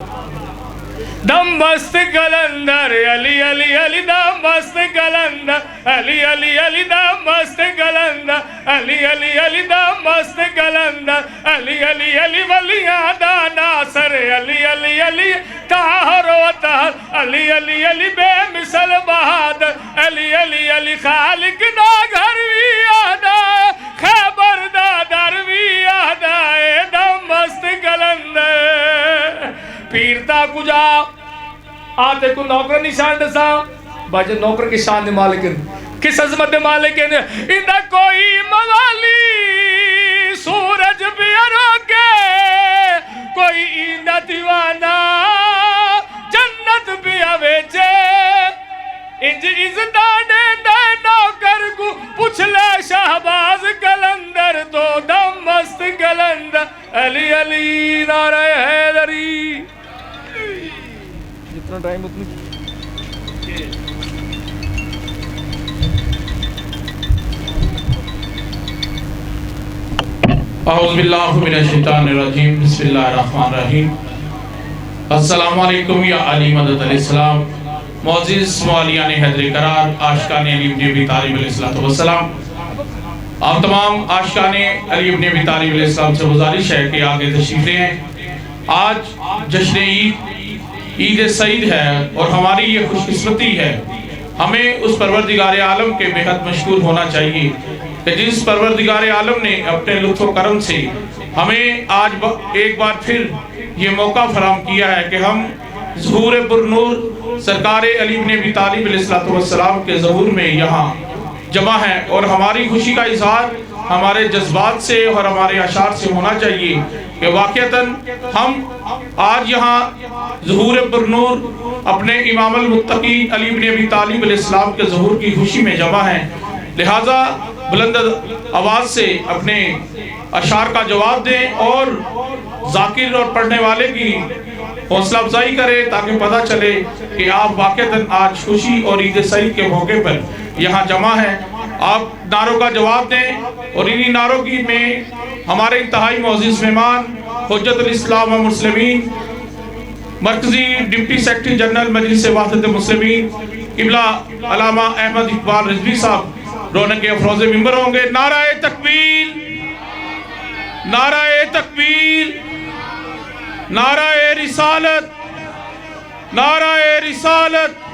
دم مست قلندر علی علی علی دم مست قلندر علی علی علی دم مست قلندر علی علی علی دم مست قلندر علی علی علی ولیاں دا ناصر علی علی علی طاہر و طاہر علی علی علی بے مثل بہادر علی علی علی خالق دا گھر بھی آدھا خیبر دا در بھی آدھا دم مست قلندر پیرتا کجا آتے کو نوکر نشان دسا باجے نوکر کی شان دے مالکن کس عظمت دے مالکن اندہ کوئی موالی سورج بھی روکے کوئی اندہ دیوانا جنت بھی آویچے انج عزتانے دے نوکر کو پوچھ لے شہباز قلندر تو دم مست قلندر علی علی نعرہ حیدری جتنا ٹائم اتنی اعوذ باللہ من الشیطان الرجیم بسم اللہ الرحمن الرحیم السلام علیکم یا علی مدد علیہ السلام معزز موالیان حیدر قرار عاشقان علی ابن ابی طالب علیہ السلام آپ تمام عاشقان علی ابن ابی طالب علیہ السلام سے گزارش ہے کہ آگے تشریف لے ہیں۔ آج جشن عید سعید ہے اور ہماری یہ خوش قسمتی ہے، ہمیں اس پروردگار عالم کے بے حد مشکور ہونا چاہیے کہ جس پروردگار عالم نے اپنے لطف و کرم سے ہمیں آج ایک بار پھر یہ موقع فراہم کیا ہے کہ ہم ظہور پرنور سرکار علی ابن ابی طالب علیہ السلام کے ظہور میں یہاں جمع ہیں، اور ہماری خوشی کا اظہار ہمارے جذبات سے اور ہمارے اشعار سے ہونا چاہیے کہ واقعتاً ہم آج یہاں ظہور پرنور اپنے امام المتقین علی ابن ابی طالب علیہ السلام کے ظہور کی خوشی میں جمع ہیں، لہٰذا بلند آواز سے اپنے اشعار کا جواب دیں اور ذاکر اور پڑھنے والے کی حوصلہ افزائی کرے تاکہ پتہ چلے کہ آپ واقعتاً آج خوشی اور عید سعید کے موقع پر یہاں جمع ہیں۔ آپ نعروں کا جواب دیں اور انہی نعروں کی میں ہمارے انتہائی معزز مہمان حجت الاسلام و مسلمین مرکزی ڈپٹی سیکرٹری جنرل مجلس وحدت مسلمین قبلہ علامہ احمد اقبال رضوی صاحب رونق افروز ممبر ہوں گے۔ نعرہ تکبیر، نعرہ تکبیر، نعرہ رسالت، نعرہ رسالت،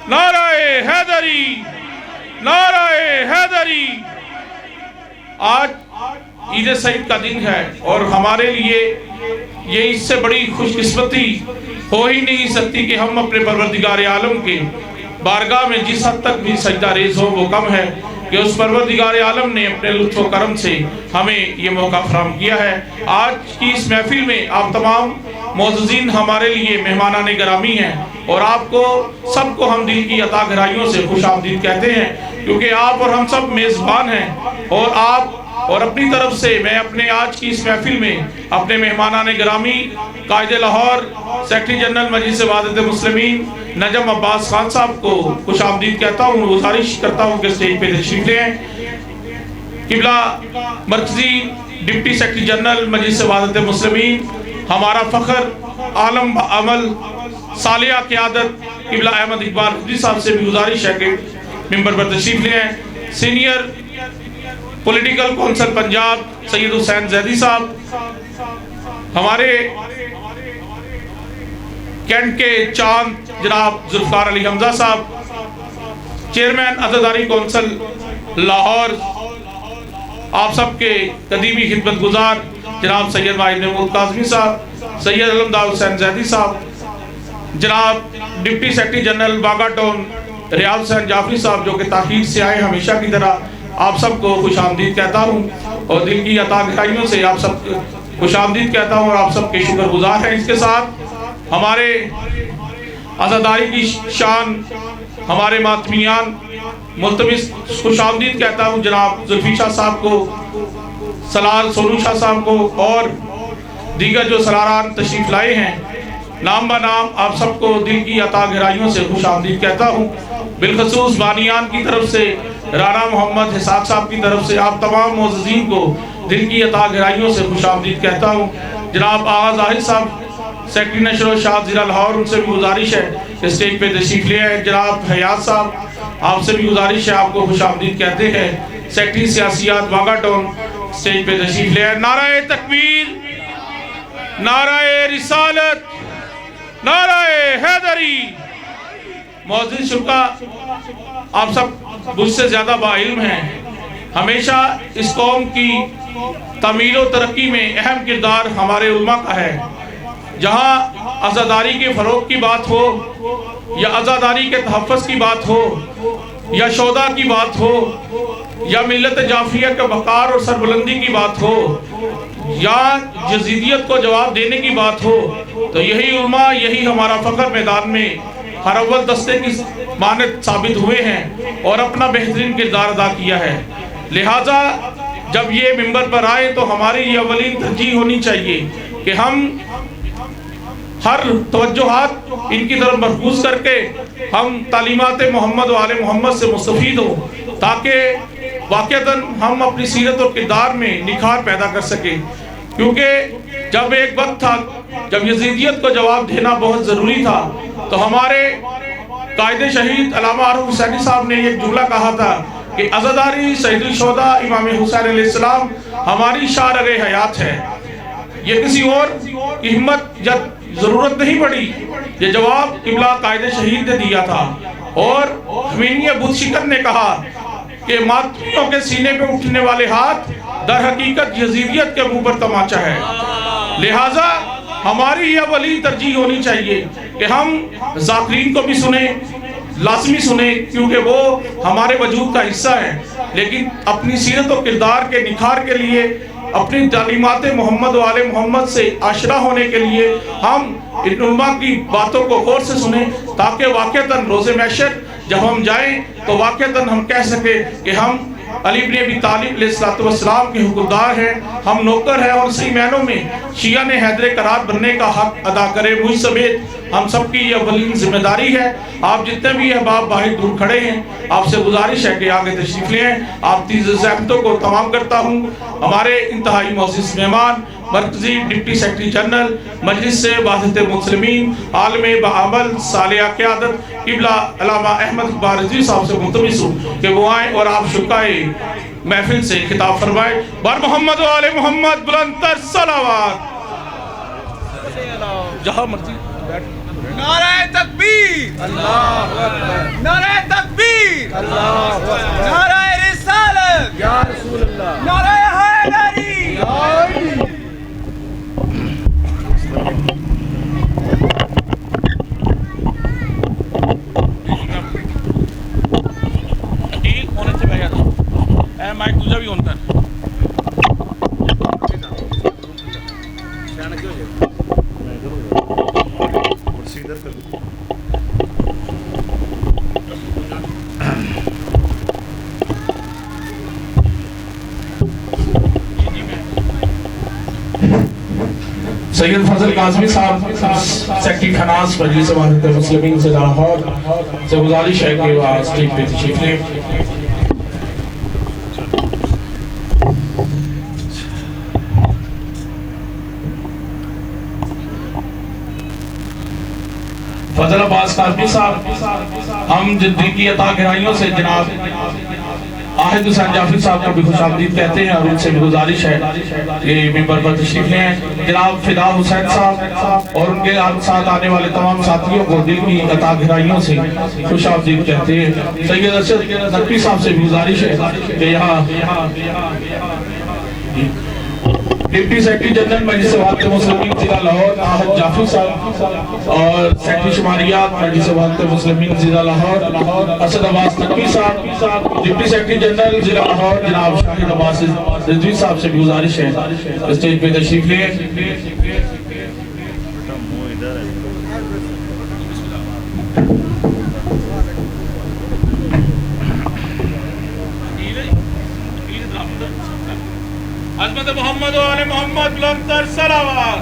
نعرہ حیدری، نعرہ حیدری۔ آج عید سعید کا دن ہے اور ہمارے لیے یہ اس سے بڑی خوش قسمتی ہو ہی نہیں سکتی کہ ہم اپنے پروردگار عالم کے بارگاہ میں جس حد تک بھی سجدہ ریز ہو وہ کم ہے کہ اس پروردگار عالم نے اپنے لطف و کرم سے ہمیں یہ موقع فراہم کیا ہے۔ آج کی اس محفل میں آپ تمام معززین ہمارے لیے مہمانان گرامی ہیں اور آپ کو سب کو ہم دل کی عطا گہرائیوں سے خوش آمدید کہتے ہیں، کیونکہ آپ اور ہم سب میزبان ہیں، اور آپ اور اپنی طرف سے میں اپنے آج کی اس محفل میں اپنے مہمانان گرامی قائد لاہور سیکرٹری جنرل مجلس وحدت مسلمین نجم عباس خان صاحب کو خوش آمدید کہتا ہوں، گزارش کرتا ہوں کہ اسٹیج پہ تشریف لیں۔ قبلہ مرکزی ڈپٹی سیکرٹری جنرل مجلس وحدت مسلمین ہمارا فخر عالم عمل صالحہ قیادت قبلہ احمد اقبال رضوی صاحب سے بھی گزارش ہے کہ ممبر پر تشریف لیں۔ سینئر پولیٹیکل کونسل پنجاب سید حسین زیدی صاحب، ہمارے کینٹ کے چاند جناب ذوالفقار علی حمزہ صاحب، چیئرمین عزاداری کونسل لاہور، آپ سب کے قدیمی خدمت گزار جناب سید واحد محمود کاظمی صاحب، سید علمدار حسین زیدی صاحب، جناب ڈپٹی سیکرٹری جنرل باغا ٹاؤن ریاض حسین جعفری صاحب جو کہ تاخیر سے آئے ہمیشہ کی طرح، آپ سب کو خوش آمدید کہتا ہوں اور دل کی عطا گہرائیوں سے آپ سب کو خوش آمدید کہتا ہوں اور آپ سب کے شکر گزار ہیں۔ اس کے ساتھ ہمارے عزاداری کی شان ہمارے ماتمیان ملتمس خوش آمدید کہتا ہوں جناب زلفی شاہ صاحب کو، سلال سونو شاہ صاحب کو اور دیگر جو سراران تشریف لائے ہیں، نام با نام آپ سب کو دل کی عطا گہرائیوں سے خوش آمدید کہتا ہوں۔ بالخصوص بانیان کی طرف سے رانا محمد حساب صاحب کی طرف سے آپ تمام معززین کو دل کی عطا گہرائیوں سے خوش آمدید کہتا ہوں۔ جناب آغا ظاہر صاحب سیکرٹری نشر و اشاعت ضلع لاہور، ان سے بھی گزارش ہے کہ اسٹیج پہ تشریف لے آئے. جناب حیات صاحب، آپ سے بھی گزارش ہے، آپ کو خوش آمدید کہتے ہیں. سیکرٹری سیاسیات واگا ٹون اسٹیج پہ تشریف لے آئے. نعرہ تکبیر، نعرہ رسالت، نعرہ حیدری. معزز شرکا، آپ سب مجھ سے زیادہ باعلم ہیں. ہمیشہ اس قوم کی تعمیر و ترقی میں اہم کردار ہمارے علماء کا ہے. جہاں عزاداری کے فروغ کی بات ہو، یا عزاداری کے تحفظ کی بات ہو، یا شہداء کی بات ہو، یا ملت جعفریہ کے وقار اور سربلندی کی بات ہو، یا یزیدیت کو جواب دینے کی بات ہو، تو یہی علماء، یہی ہمارا فخر میدان میں ہر اول دستے کی مانند ثابت ہوئے ہیں اور اپنا بہترین کردار ادا کیا ہے. لہٰذا جب یہ منبر پر آئے تو ہماری یہ اولین ترجیح ہونی چاہیے کہ ہم ہر توجہات ان کی طرف مرکوز کر کے ہم تعلیمات محمد و آل محمد سے مستفید ہوں، تاکہ واقعتاً ہم اپنی سیرت و کردار میں نکھار پیدا کر سکیں. کیونکہ جب ایک وقت تھا جب یزیدیت کو جواب دینا بہت ضروری تھا، تو ہمارے قائد شہید علامہ عارف حسینی صاحب نے ایک جملہ کہا تھا کہ عزاداری سید الشہداء امام حسین علیہ السلام ہماری شارغ حیات ہے. یہ کسی اور کی ہمت یا ضرورت نہیں پڑی، یہ جواب قبلہ قائد شہید نے دیا تھا. اور خمینی بدھ شکن نے کہا کہ ماتمیوں کے سینے پہ اٹھنے والے ہاتھ در حقیقت یزیدیت کے منہ پر تماچا ہے. لہٰذا ہماری یہ اولین ترجیح ہونی چاہیے کہ ہم ذاکرین کو بھی سنیں، لازمی سنیں، کیونکہ وہ ہمارے وجود کا حصہ ہے. لیکن اپنی سیرت و کردار کے نکھار کے لیے، اپنی تعلیمات محمد و آل محمد سے آشنا ہونے کے لیے ہم ان علماء کی باتوں کو غور سے سنیں، تاکہ واقعتاً روز محشر جب ہم جائیں تو واقعتاً ہم کہہ سکیں کہ ہم علی بن ابی طالب علیہ السلام کے حکمدار ہیں، ہم نوکر ہیں، اور صحیح معنوں میں شیعہ نے حیدر کرار بننے کا حق ادا کرے. مجھ سمیت ہم سب کی یہ اولین ذمہ داری ہے. آپ جتنے بھی احباب باہر دور کھڑے ہیں، آپ سے گزارش ہے کہ آگے تشریف لیں. آپ کی زحمتوں کو تمام کرتا ہوں. ہمارے انتہائی معزز مہمان مرکزی ڈپٹی سیکرٹری جنرل مجلس سے وحدت مسلمین، عالم بعمل، صالح قیادت، قبلہ علامہ احمد اقبال رضوی صاحب سے ملتمس ہوں کہ وہ آئیں اور آپ شرکائے محفل سے خطاب فرمائے. بر محمد و آل محمد بلند تر صلوات. جہاں مرضی نعرہ تکبیر، اللہ اکبر، نعرہ تکبیر، اللہ اکبر، نعرہ رسالت، یا رسول اللہ، نعرہ حیدری، یا علی. ہونے سے بھائی اے مائک تجھا بھی آن کر. سید فضل قاسمی صاحب سیکرٹری فنانس مجلس وحدت مسلمین سے لاہور سے گزارش ہے کہ وہ اسٹیج پہ تشریف لیں. فضل عباس قاسمی صاحب ہم جدی کی عطا گرائیوں سے جناب آہد حسین جعفری صاحب کو بھی خوش آمدید کہتے ہیں، اور ان سے بھی گزارش ہے کہ ممبر پر تشریف لیں. جناب فدا حسین صاحب اور ان کے ساتھ آنے والے تمام ساتھیوں کو دل کی عطا گرائیوں سے خوش آمدید کہتے ہیں. سید ارشد نقوی صاحب سے بھی گزارش ہے کہ یہاں ڈپٹی سیکرٹری جنرل مجلس وحدت مسلمین ضلع لاہور آہد جعفری صاحب اور سیکرٹری شماریات مجلس وحدت مسلمین ضلع لاہور اسد عباس نقوی صاحب، ڈپٹی سیکرٹری جنرل ضلع لاہور جناب شاہد عباس رضوی صاحب سے بھی گزارش ہے اسٹیج پہ تشریف لیں. عظمت محمد و آل محمد بلند تر صلوات.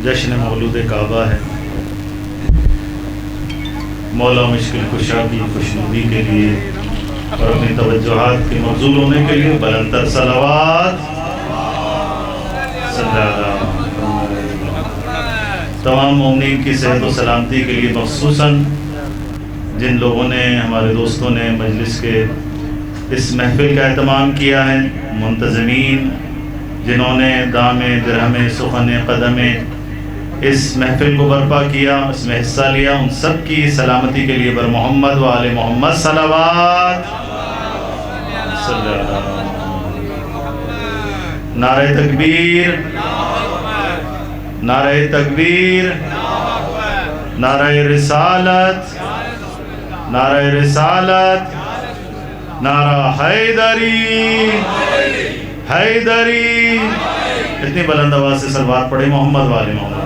جشن مولود کعبہ ہے، مولا مشکل کشا کی خوشنودی کے لیے اور اپنی توجہات کے مبذول ہونے کے لیے بلند تر صلوات صلی اللہ تمام مومنین کی صحت و سلامتی کے لیے، خصوصاً جن لوگوں نے، ہمارے دوستوں نے مجلس کے اس محفل کا اہتمام کیا ہے، منتظمین جنہوں نے دام درہم سخن قدم اس محفل کو برپا کیا، اس میں حصہ لیا، ان سب کی سلامتی کے لیے بر محمد و آل محمد صلوات صلی اللہ۔ نعرہ تکبیر، نعرہ تکبیر، نعرہ رسالت، نعرہ رسالت، نعرہ حیدری، حیدری۔ اتنی بلند آواز سے صلوات پڑھے محمد والے محمد۔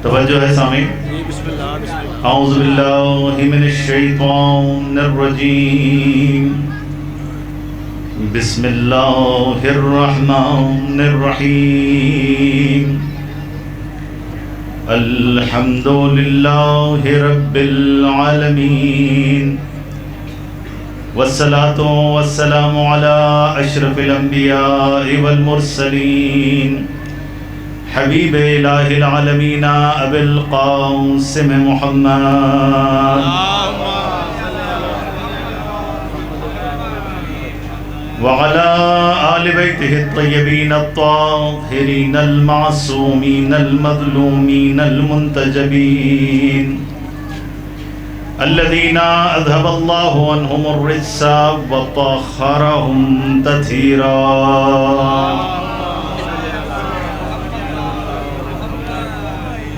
توجہ ہے سامعین، اعوذ باللہ من الشیطان الرجیم، بسم اللہ الرحمن الرحیم، الحمد للہ رب العالمین، والصلاة والسلام على اشرف الانبیاء والمرسلین، حبیب الہ العالمین ابی القاسم محمد، وعلى آل بیتہ الطیبین الطاہرین المعصومین المظلومین المنتجبین، الذین اذهب اللہ عنہم الرجس وطہرہم تطہیرا۔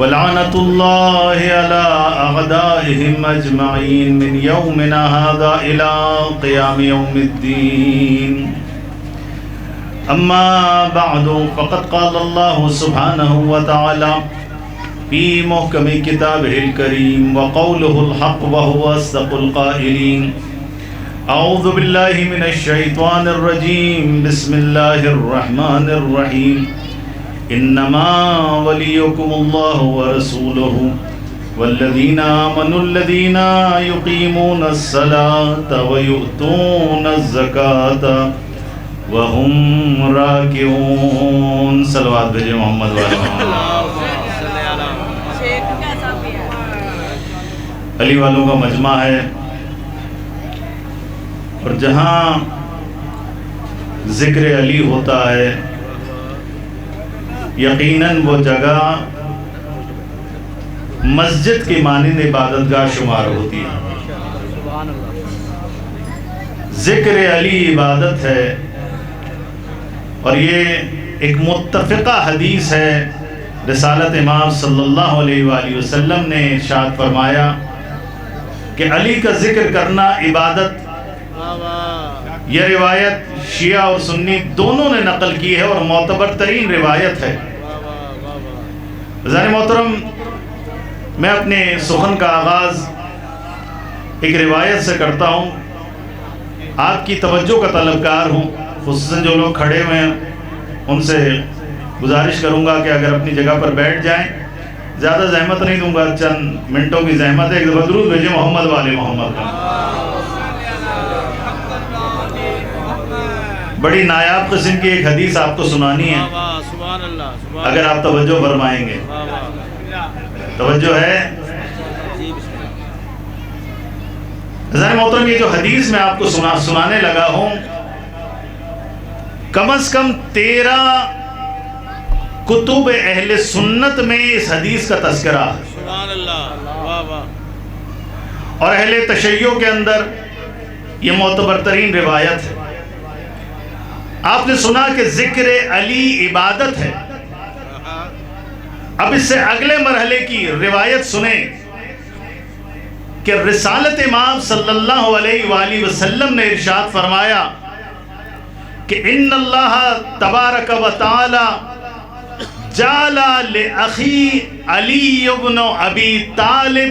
ولعنة الله على أعدائهم أجمعين من يومنا هذا إلى قيام يوم الدين، أما بعد فقد قال الله سبحانه وتعالى في محكم كتابه الكريم وقوله الحق وهو أصدق القائلين، أعوذ بالله من الشيطان الرجيم، بسم الله الرحمن الرحيم، انما وليكم الله ورسوله والذين آمنوا الذين يقيمون الصلاة ويؤتون الزكاة وهم راكعون۔ صلوات بھیجے محمد والے محمد۔ علی والوں کا مجمع ہے، اور جہاں ذکر علی ہوتا ہے یقیناً وہ جگہ مسجد کی مانند عبادت گاہ شمار ہوتی ہے۔ ذکر علی عبادت ہے، اور یہ ایک متفقہ حدیث ہے۔ رسالت امام صلی اللہ علیہ وآلہ وسلم نے ارشاد فرمایا کہ علی کا ذکر کرنا عبادت۔ یہ روایت شیعہ اور سنی دونوں نے نقل کی ہے اور معتبر ترین روایت ہے۔ عزیزان محترم، میں اپنے سخن کا آغاز ایک روایت سے کرتا ہوں، آپ کی توجہ کا طلبگار ہوں، خصوصاً جو لوگ کھڑے ہوئے ہیں ان سے گزارش کروں گا کہ اگر اپنی جگہ پر بیٹھ جائیں، زیادہ زحمت نہیں دوں گا، چند منٹوں کی زحمت ہے۔ ایک دفعہ درود بھیجیں محمد والے محمد کا۔ بڑی نایاب قسم کی ایک حدیث آپ کو سنانی ہے، اگر آپ توجہ فرمائیں گے۔ توجہ ہے؟ عزیزان محترم، یہ جو حدیث میں آپ کو سنانے لگا ہوں، کم از کم 13 کتب اہل سنت میں اس حدیث کا تذکرہ ہے، اور اہل تشیع کے اندر یہ معتبر ترین روایت ہے۔ آپ نے سنا کہ ذکر علی عبادت ہے، اب اس سے اگلے مرحلے کی روایت سنیں کہ رسالت امام صلی اللہ علیہ وآلہ وسلم نے ارشاد فرمایا کہ ان اللہ تبارک و تعالی جعل لأخی علی بن ابی طالب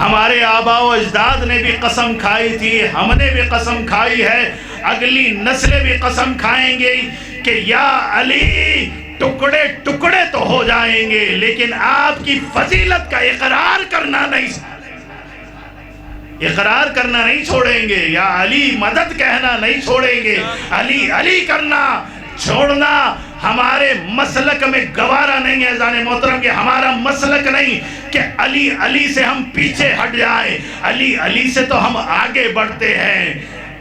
ہمارے آبا و اجداد نے بھی قسم کھائی تھی، ہم نے بھی قسم کھائی ہے، اگلی نسلیں بھی قسم کھائیں گے کہ یا علی ٹکڑے ٹکڑے تو ہو جائیں گے لیکن آپ کی فضیلت کا اقرار کرنا نہیں چھوڑیں گے، یا علی مدد کہنا نہیں چھوڑیں گے، علی علی کرنا چھوڑنا ہمارے مسلک میں گوارا نہیں ہے اذان محترم، کہ ہمارا مسلک نہیں کہ علی علی سے ہم پیچھے ہٹ جائیں، علی علی سے تو ہم آگے بڑھتے ہیں،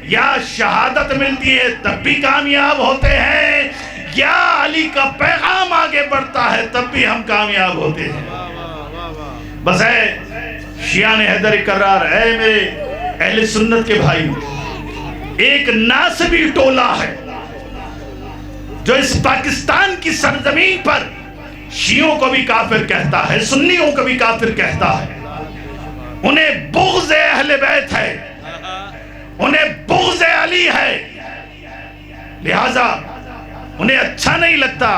یا شہادت ملتی ہے تب بھی کامیاب ہوتے ہیں، یا علی کا پیغام آگے بڑھتا ہے تب بھی ہم کامیاب ہوتے ہیں۔ بس ہے شیعہ نے حیدر کرار، اے میرے اہل سنت کے بھائی، ایک ناسبی ٹولہ ہے جو اس پاکستان کی سرزمین پر شیعوں کو بھی کافر کہتا ہے، سنیوں کو بھی کافر کہتا ہے، انہیں بغض اہل بیت ہے، انہیں بغض علی ہے، لہذا انہیں اچھا نہیں لگتا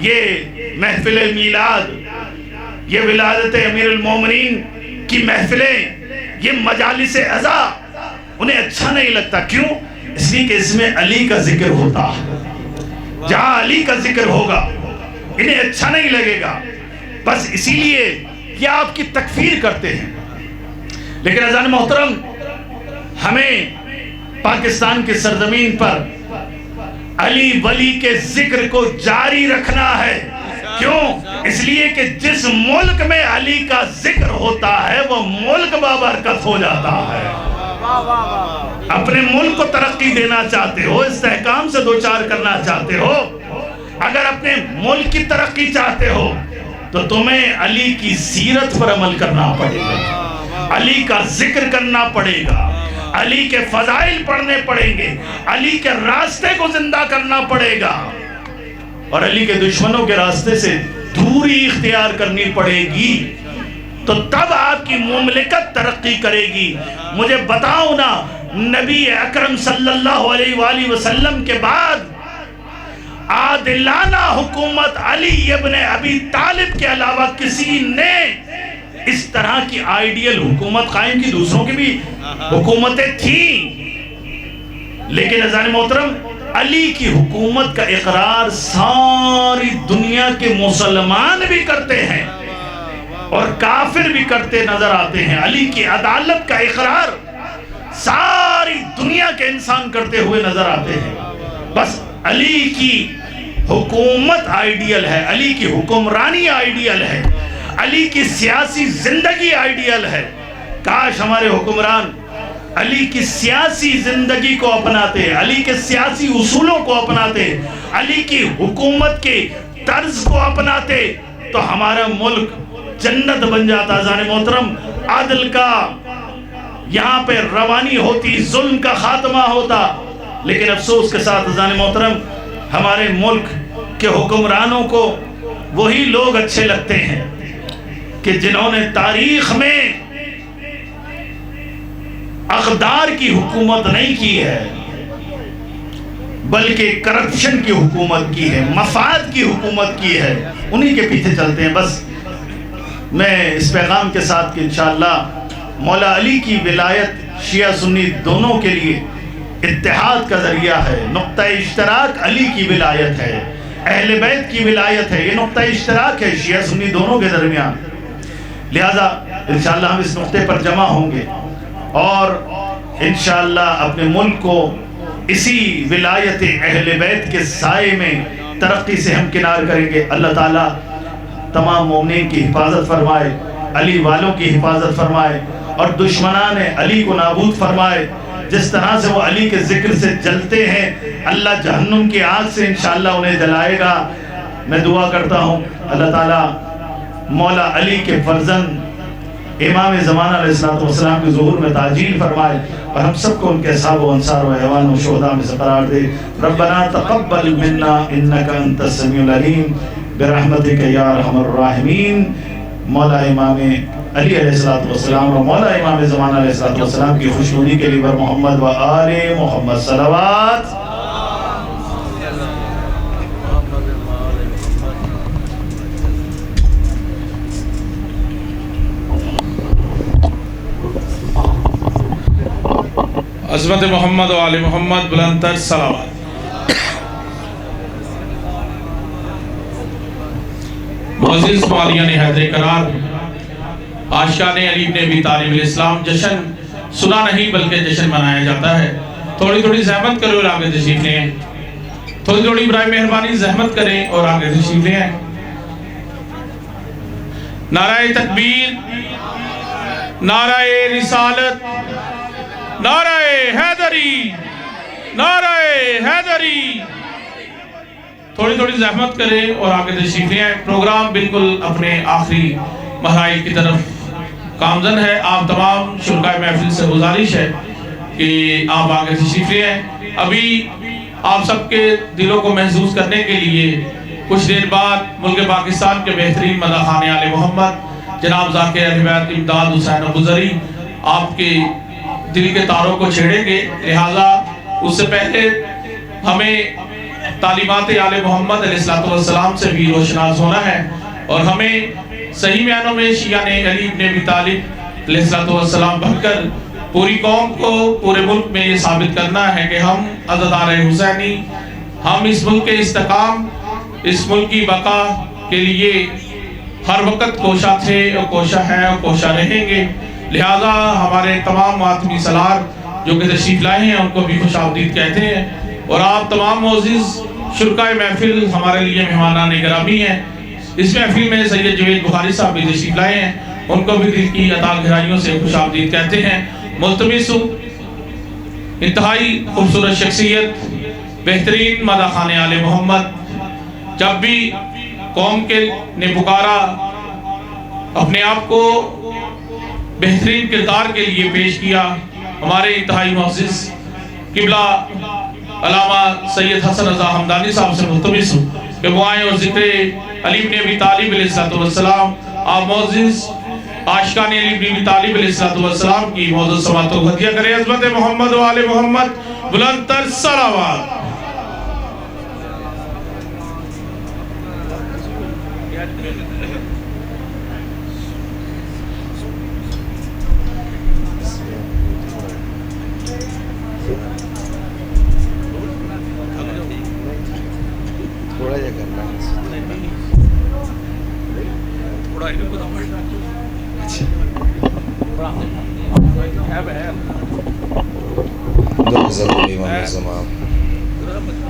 یہ محفل میلاد، یہ ولادت امیر المومنین کی محفلیں، یہ مجالس عزا انہیں اچھا نہیں لگتا۔ کیوں؟ اس لیے کہ اس میں علی کا ذکر ہوتا ہے، جہاں علی کا ذکر ہوگا انہیں اچھا نہیں لگے گا، بس اسی لیے یہ آپ کی تکفیر کرتے ہیں۔ لیکن اذان محترم، ہمیں پاکستان کی سرزمین پر علی ولی کے ذکر کو جاری رکھنا ہے۔ کیوں؟ اس لیے کہ جس ملک میں علی کا ذکر ہوتا ہے وہ ملک بابرکت ہو جاتا ہے۔ اپنے ملک کو ترقی دینا چاہتے ہو، استحکام سے دوچار کرنا چاہتے ہو، اگر اپنے ملک کی ترقی چاہتے ہو تو تمہیں علی کی سیرت پر عمل کرنا پڑے گا، علی کا ذکر کرنا پڑے گا، علی کے فضائل پڑھنے پڑیں گے، علی کے راستے کو زندہ کرنا پڑے گا، اور علی کے دشمنوں کے راستے سے دوری اختیار کرنی پڑے گی، تو تب آپ کی مملکت ترقی کرے گی۔ مجھے بتاؤ نا، نبی اکرم صلی اللہ علیہ وآلہ وسلم کے بعد عادلانہ حکومت علی ابن ابی طالب کے علاوہ کسی نے اس طرح کی آئیڈیل حکومت قائم کی؟ دوسروں کی بھی حکومتیں تھیں، لیکن اذان محترم علی کی حکومت کا اقرار ساری دنیا کے مسلمان بھی کرتے ہیں اور کافر بھی کرتے نظر آتے ہیں۔ علی کی عدالت کا اقرار ساری دنیا کے انسان کرتے ہوئے نظر آتے ہیں۔ بس علی کی حکومت آئیڈیل ہے، علی کی حکمرانی آئیڈیل ہے، علی کی سیاسی زندگی آئیڈیل ہے۔ کاش ہمارے حکمران علی کی سیاسی زندگی کو اپناتے، علی کے سیاسی اصولوں کو اپناتے، علی کی حکومت کے طرز کو اپناتے تو ہمارا ملک جنت بن جاتا۔ اذان محترم، عدل کا یہاں پہ روانی ہوتی، ظلم کا خاتمہ ہوتا، لیکن افسوس کے ساتھ اذان محترم ہمارے ملک کے حکمرانوں کو وہی لوگ اچھے لگتے ہیں کہ جنہوں نے تاریخ میں اقدار کی حکومت نہیں کی ہے بلکہ کرپشن کی حکومت کی ہے، مفاد کی حکومت کی ہے، انہی کے پیچھے چلتے ہیں۔ بس میں اس پیغام کے ساتھ کہ انشاءاللہ مولا علی کی ولایت شیعہ سنی دونوں کے لیے اتحاد کا ذریعہ ہے، نقطہ اشتراک علی کی ولایت ہے، اہل بیت کی ولایت ہے، یہ نقطہ اشتراک ہے شیعہ سنی دونوں کے درمیان۔ لہذا انشاءاللہ ہم اس نقطے پر جمع ہوں گے اور انشاءاللہ اپنے ملک کو اسی ولایت اہل بیت کے سائے میں ترقی سے ہمکنار کریں گے۔ اللہ تعالیٰ تمام مومنین کی حفاظت فرمائے، علی والوں کی حفاظت فرمائے اور دشمنان علی کو نابود فرمائے۔ جس طرح سے وہ علی کے ذکر سے جلتے ہیں، اللہ جہنم کی آگ سے انشاءاللہ انہیں جلائے گا۔ میں دعا کرتا ہوں اللہ تعالیٰ مولا علی کے فرزند امام زمانہ علیہ السلام کے ظہور میں تعجیل فرمائے اور ہم سب کو ان کے اصحاب و انصار و اعوان و شہداء میں سے قرار دے۔ ربنا تقبل منا انک انت السمیع العلیم برحمتک یا ارحم الراحمین۔ مولا امام علی علیہ السلام اور مولا امام زمانہ علیہ السلام کی خوشنودی کے لیے بر محمد و آل محمد صلوات۔ عظمت محمد و آل محمد بلند تر صلوات۔ معزز موالیان حیدر قرار، عاشقان علی بن ابی طالب علیہ السلام، جشن سنا نہیں بلکہ جشن منایا جاتا ہے۔ تھوڑی تھوڑی زحمت کرو اور آگے تشریف لے آئیں، تھوڑی تھوڑی برائے مہربانی زحمت کریں اور آگے تشریف لے آئیں۔ نعرہ تکبیر، نعرہ رسالت، نعرہ حیدری، نعرہ حیدری۔ تھوڑی تھوڑی زحمت کریں اور آگے تشریف لے آئیں۔ پروگرام بالکل اپنے آخری مراحل کی طرف گامزن ہے۔ آپ تمام شرکائے محفل سے گزارش ہے کہ آپ آگے تشریف لے آئیں۔ ابھی آپ سب کے دلوں کو محظوظ کرنے کے لیے کچھ دیر بعد ملک پاکستان کے بہترین مداح خوان آل محمد جناب ذاکر اہل بیت امداد حسین ابوذری آپ کے دل کے تاروں کو چھیڑیں گے، لہٰذا اس سے پہلے ہمیں تعلیمات آل محمد علیہ السلام سے بھی روشناس ہونا ہے، اور ہمیں صحیح معنوں میں شیعان علی بن ابی طالب علیہ السلام بن کر پوری قوم کو، پورے ملک میں یہ ثابت کرنا ہے کہ ہم عزادار حسینی، ہم اس ملک کے استحکام، اس ملک کی بقا کے لیے ہر وقت کوشاں تھے اور کوشاں ہیں اور کوشاں رہیں گے۔ لہٰذا ہمارے تمام ماتمی سالار جو کہ تشریف لائے ہیں ان کو بھی خوش آمدید کہتے ہیں، اور آپ تمام معزز شرکائے محفل ہمارے لیے مہمانان گرامی ہیں۔ اس محفل میں سید جوید بخاری صاحب بھی تشریف لائے ہیں، ان کو بھی دل کی عطا گہرائیوں سے خوش آمدید کہتے ہیں۔ ملتمس ہوں، انتہائی خوبصورت شخصیت، بہترین مداح خوان آل محمد، جب بھی قوم کے نے پکارا اپنے آپ کو بہترین کردار کے لیے پیش کیا، ہمارے انتہائی معزز قبلہ علامہ سید حسن رضا حمدانی صاحب سے ملتمس ہوں کہ وہ آئیں اور ذکر علی بن ابی طالب علیہ السلام، آپ معزز عاشقان علی بن ابی طالب علیہ السلام کی معزز سماعت کو ہدیہ کریں۔ عظمت محمد و آل محمد بلند تر صلوات۔ تھوڑا جا کرنا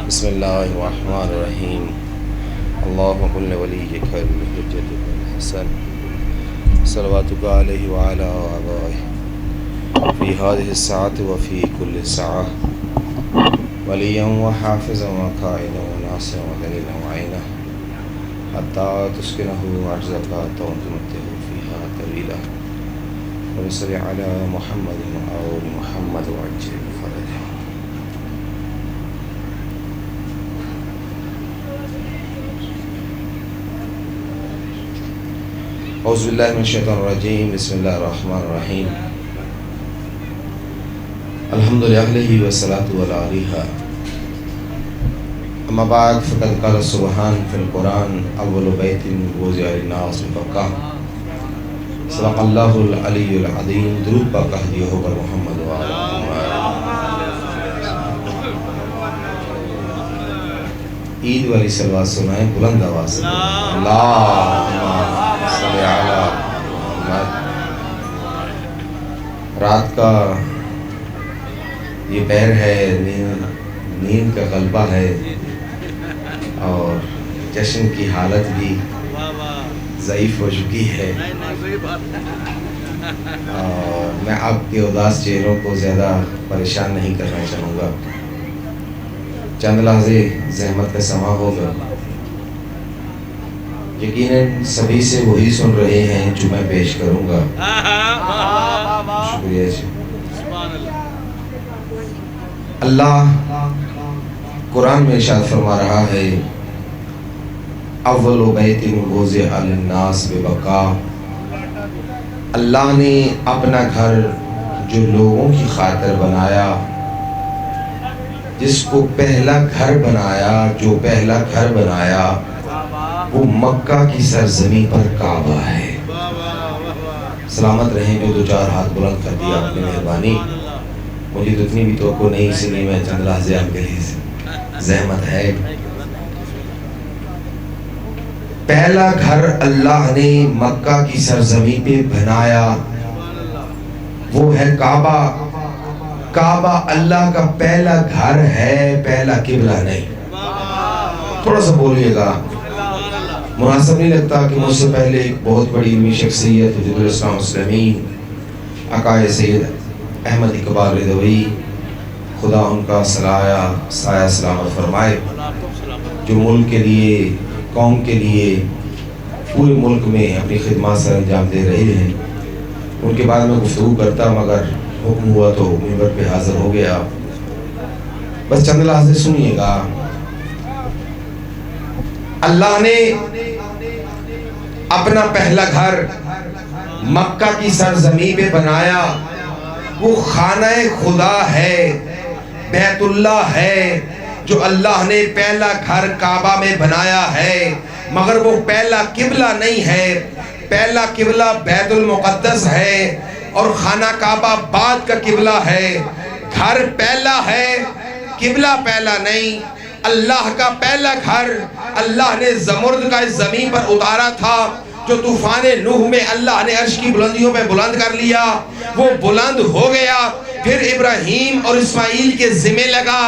بسم اللہ الرحمن الرحیم اللہم قل ولیک الحجۃ الحسن صلواتک علیہ وعلی آبائہ فی هذه الساعة وفی کل ساعة ولیا وحافظا وقائدا وناصرا ودلیلا وعینا حتی تسکنہ ارضک وتمتعہ فیہا طویلا وصل علی محمد وآل محمد وعجل فرجہ۔ اعوذ باللہ من الشیطان الرجیم، بسم اللہ الرحمن الرحیم، الحمد للہ والصلاة علی علیہ، اما بعد فقد قال سبحان فی القرآن اول بیت وضع للناس ببکہ، صدق اللہ العلی العظیم۔ درود پاک ہدیہ ہو کر محمد و آل محمد۔ عید والی صلوات سنائیں بلند آواز سے، اللہم صلی علی محمد۔ رات کا یہ پہر ہے، نیند کا غلبہ ہے، اور جشن کی حالت بھی ضعیف ہو چکی ہے، اور میں آپ کے اداس چہروں کو زیادہ پریشان نہیں کرنا چاہوں گا۔ چند لحظے زحمت کا سما ہوگا، یقیناً سبھی سے وہی سن رہے ہیں جو میں پیش کروں گا۔ شکریہ جی۔ اللہ قرآن میں ارشاد فرما رہا ہے، اول بیت وضع للناس ببکا۔ اللہ نے اپنا گھر جو لوگوں کی خاطر بنایا، جس کو پہلا گھر بنایا، جو پہلا گھر بنایا وہ مکہ کی سرزمین پر کعبہ ہے۔ سلامت رہیں جو دو چار ہاتھ بلند کر دیا اپنی مہربانی، مجھے تو اتنی بھی توقع نہیں، اس لیے میں چند لحظے آپ کے لیے زحمت ہے۔ پہلا گھر اللہ نے مکہ کی سرزمین پہ بنایا وہ ہے کعبہ۔ کعبہ اللہ کا پہلا گھر ہے، پہلا قبلہ نہیں۔ تھوڑا سا بولیے گا، مناسب نہیں لگتا کہ مجھ سے پہلے ایک بہت بڑی علمی شخصیت حجت الاسلام مسلمین عقائد سید احمد اقبال رضوی، خدا ان کا سایہ سلامت فرمائے، جو ملک کے لیے، قوم کے لیے، پورے ملک میں اپنی خدمات سر انجام دے رہے ہیں، ان کے بعد میں گفتگو کرتا مگر حکم ہوا تو منبر پہ حاضر ہو گیا۔ بس چند لحظے سنیے گا۔ اللہ نے اپنا پہلا گھر مکہ کی سرزمین پہ بنایا، وہ خانہ خدا ہے، بیت اللہ ہے، جو اللہ نے پہلا گھر کعبہ میں بنایا ہے، مگر وہ پہلا قبلہ نہیں ہے۔ پہلا قبلہ بیت المقدس ہے اور خانہ کعبہ بعد کا قبلہ ہے۔ گھر پہلا ہے، قبلہ پہلا نہیں۔ اللہ کا پہلا گھر اللہ نے زمرد کا اس زمین پر اتارا تھا، جو طوفان نوح میں اللہ نے عرش کی بلندیوں پہ بلند کر لیا، وہ بلند ہو گیا۔ پھر ابراہیم اور اسماعیل کے ذمہ لگا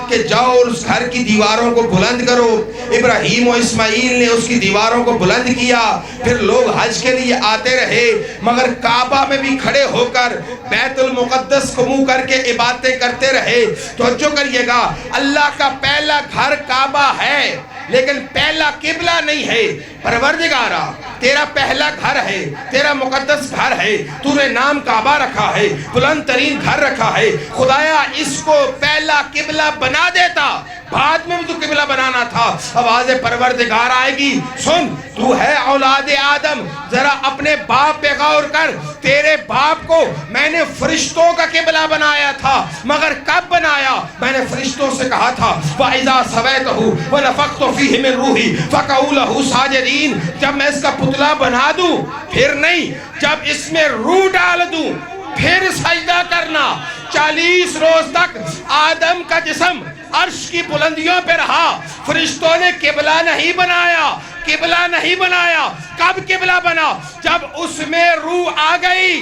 کہ جاؤ اور اس گھر کی دیواروں کو بلند کرو۔ ابراہیم و اسماعیل نے اس کی دیواروں کو بلند کیا۔ پھر لوگ حج کے لیے آتے رہے، مگر کعبہ میں بھی کھڑے ہو کر بیت المقدس کو منہ کر کے عبادتیں کرتے رہے۔ توجہ کریے گا، اللہ کا پہلا گھر کعبہ ہے لیکن پہلا قبلہ نہیں ہے۔ پروردگارا، تیرا پہلا گھر ہے، تیرا مقدس گھر ہے، تو نے نام کعبہ رکھا ہے، بلند ترین گھر رکھا ہے۔ خدایا اس کو پہلا قبلہ بنا دیتا، بعد میں بھی تو قبلہ بنانا تھا۔ آواز پروردگار آئے گی، سن تو ہے اولاد آدم، ذرا اپنے باپ پہ غور کر۔ تیرے باپ کو میں نے فرشتوں کا قبلہ بنایا تھا، مگر کب بنایا؟ میں نے فرشتوں سے کہا تھا وَإِذَا سَوَيْتُهُ وَنَفَخْتُ فِيهِ مِن رُوحِي فَقَعُوا لَهُ سَاجِدِينَ۔ جب میں اس کا پتلا بنا دوں پھر نہیں، جب اس میں روح ڈال دوں پھر سجدہ کرنا۔ 40 روز تک آدم کا جسم عرش کی بلندیوں پہ رہا، فرشتوں نے قبلہ نہیں بنایا، قبلہ نہیں بنایا۔ کب قبلہ بنا؟ جب اس میں روح آ گئی۔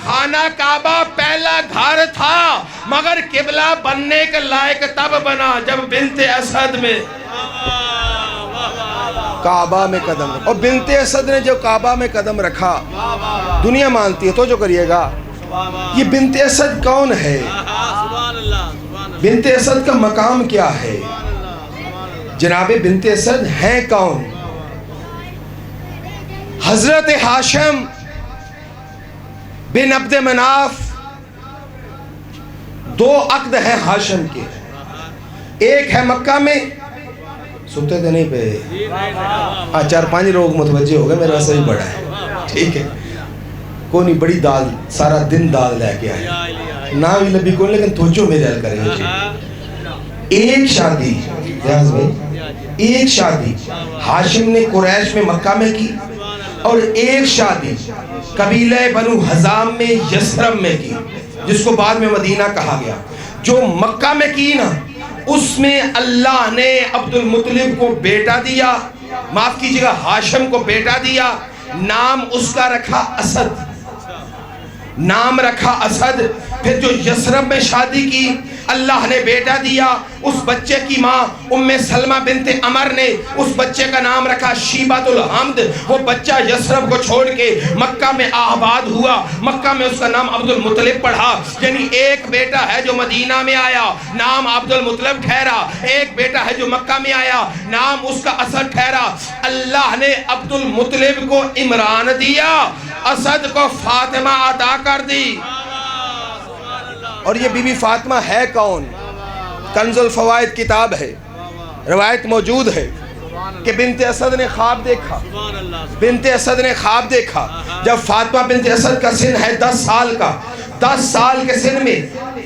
خانہ کعبہ پہلا گھر تھا مگر قبلہ بننے کے لائق تب بنا جب بنت اسد میں کعبہ میں قدم رکھا۔ اور بنت اسد نے جو کعبہ میں قدم رکھا دنیا مانتی ہے، تو جو کریے گا یہ بنت اسد کون ہے؟ بنت اسد کا مقام کیا ہے؟ جناب بنت اسد ہیں کون؟ حضرت ہاشم بن عبد مناف، 2 عقد ہیں ہاشم کے، ایک ہے مکہ میں، سنتے تھے نہیں پہ 4-5 لوگ متوجہ ہو گئے، میرا ویسے بھی بڑا ہے، ٹھیک ہے، کوئی نہیں، بڑی دال، سارا دن دال لے کے آئے، نہ بھی لبی کون، لیکن توجہ میرے حل کریں گے۔ ایک شادی ریاض بھائی، ایک شادی ہاشم نے قریش میں مکہ میں کی، اور ایک شادی قبیلہ بنو حزام میں یثرب میں کی، جس کو بعد میں مدینہ کہا گیا۔ جو مکہ میں کی نا، اس میں اللہ نے عبد المطلب کو بیٹا دیا، معاف کیجئے گا ہاشم کو بیٹا دیا، نام اس کا رکھا اسد، نام رکھا اسد۔ پھر جو یثرب میں شادی کی اللہ نے بیٹا دیا، اس بچے کی ماں ام سلمہ بنت عمر نے اس بچے کا نام رکھا شیبۃ الحمد۔ وہ بچہ یثرب کو چھوڑ کے مکہ میں آباد ہوا، مکہ میں اس کا نام عبد المطلب پڑھا، یعنی ایک بیٹا ہے جو مدینہ میں آیا، نام عبد المطلب ٹھہرا، ایک بیٹا ہے جو مکہ میں آیا، نام اس کا اسد ٹھہرا۔ اللہ نے عبد المطلب کو عمران دیا، اسد کو فاطمہ عطا کر دی۔ اور یہ بی بی فاطمہ ہے کون؟ کنز الفوائد کتاب ہے، روایت موجود ہے کہ بنت اسد نے خواب دیکھا، بنت اسد نے خواب دیکھا جب فاطمہ بنت اسد کا سن ہے 10 سال کا، 10 سال کے سن میں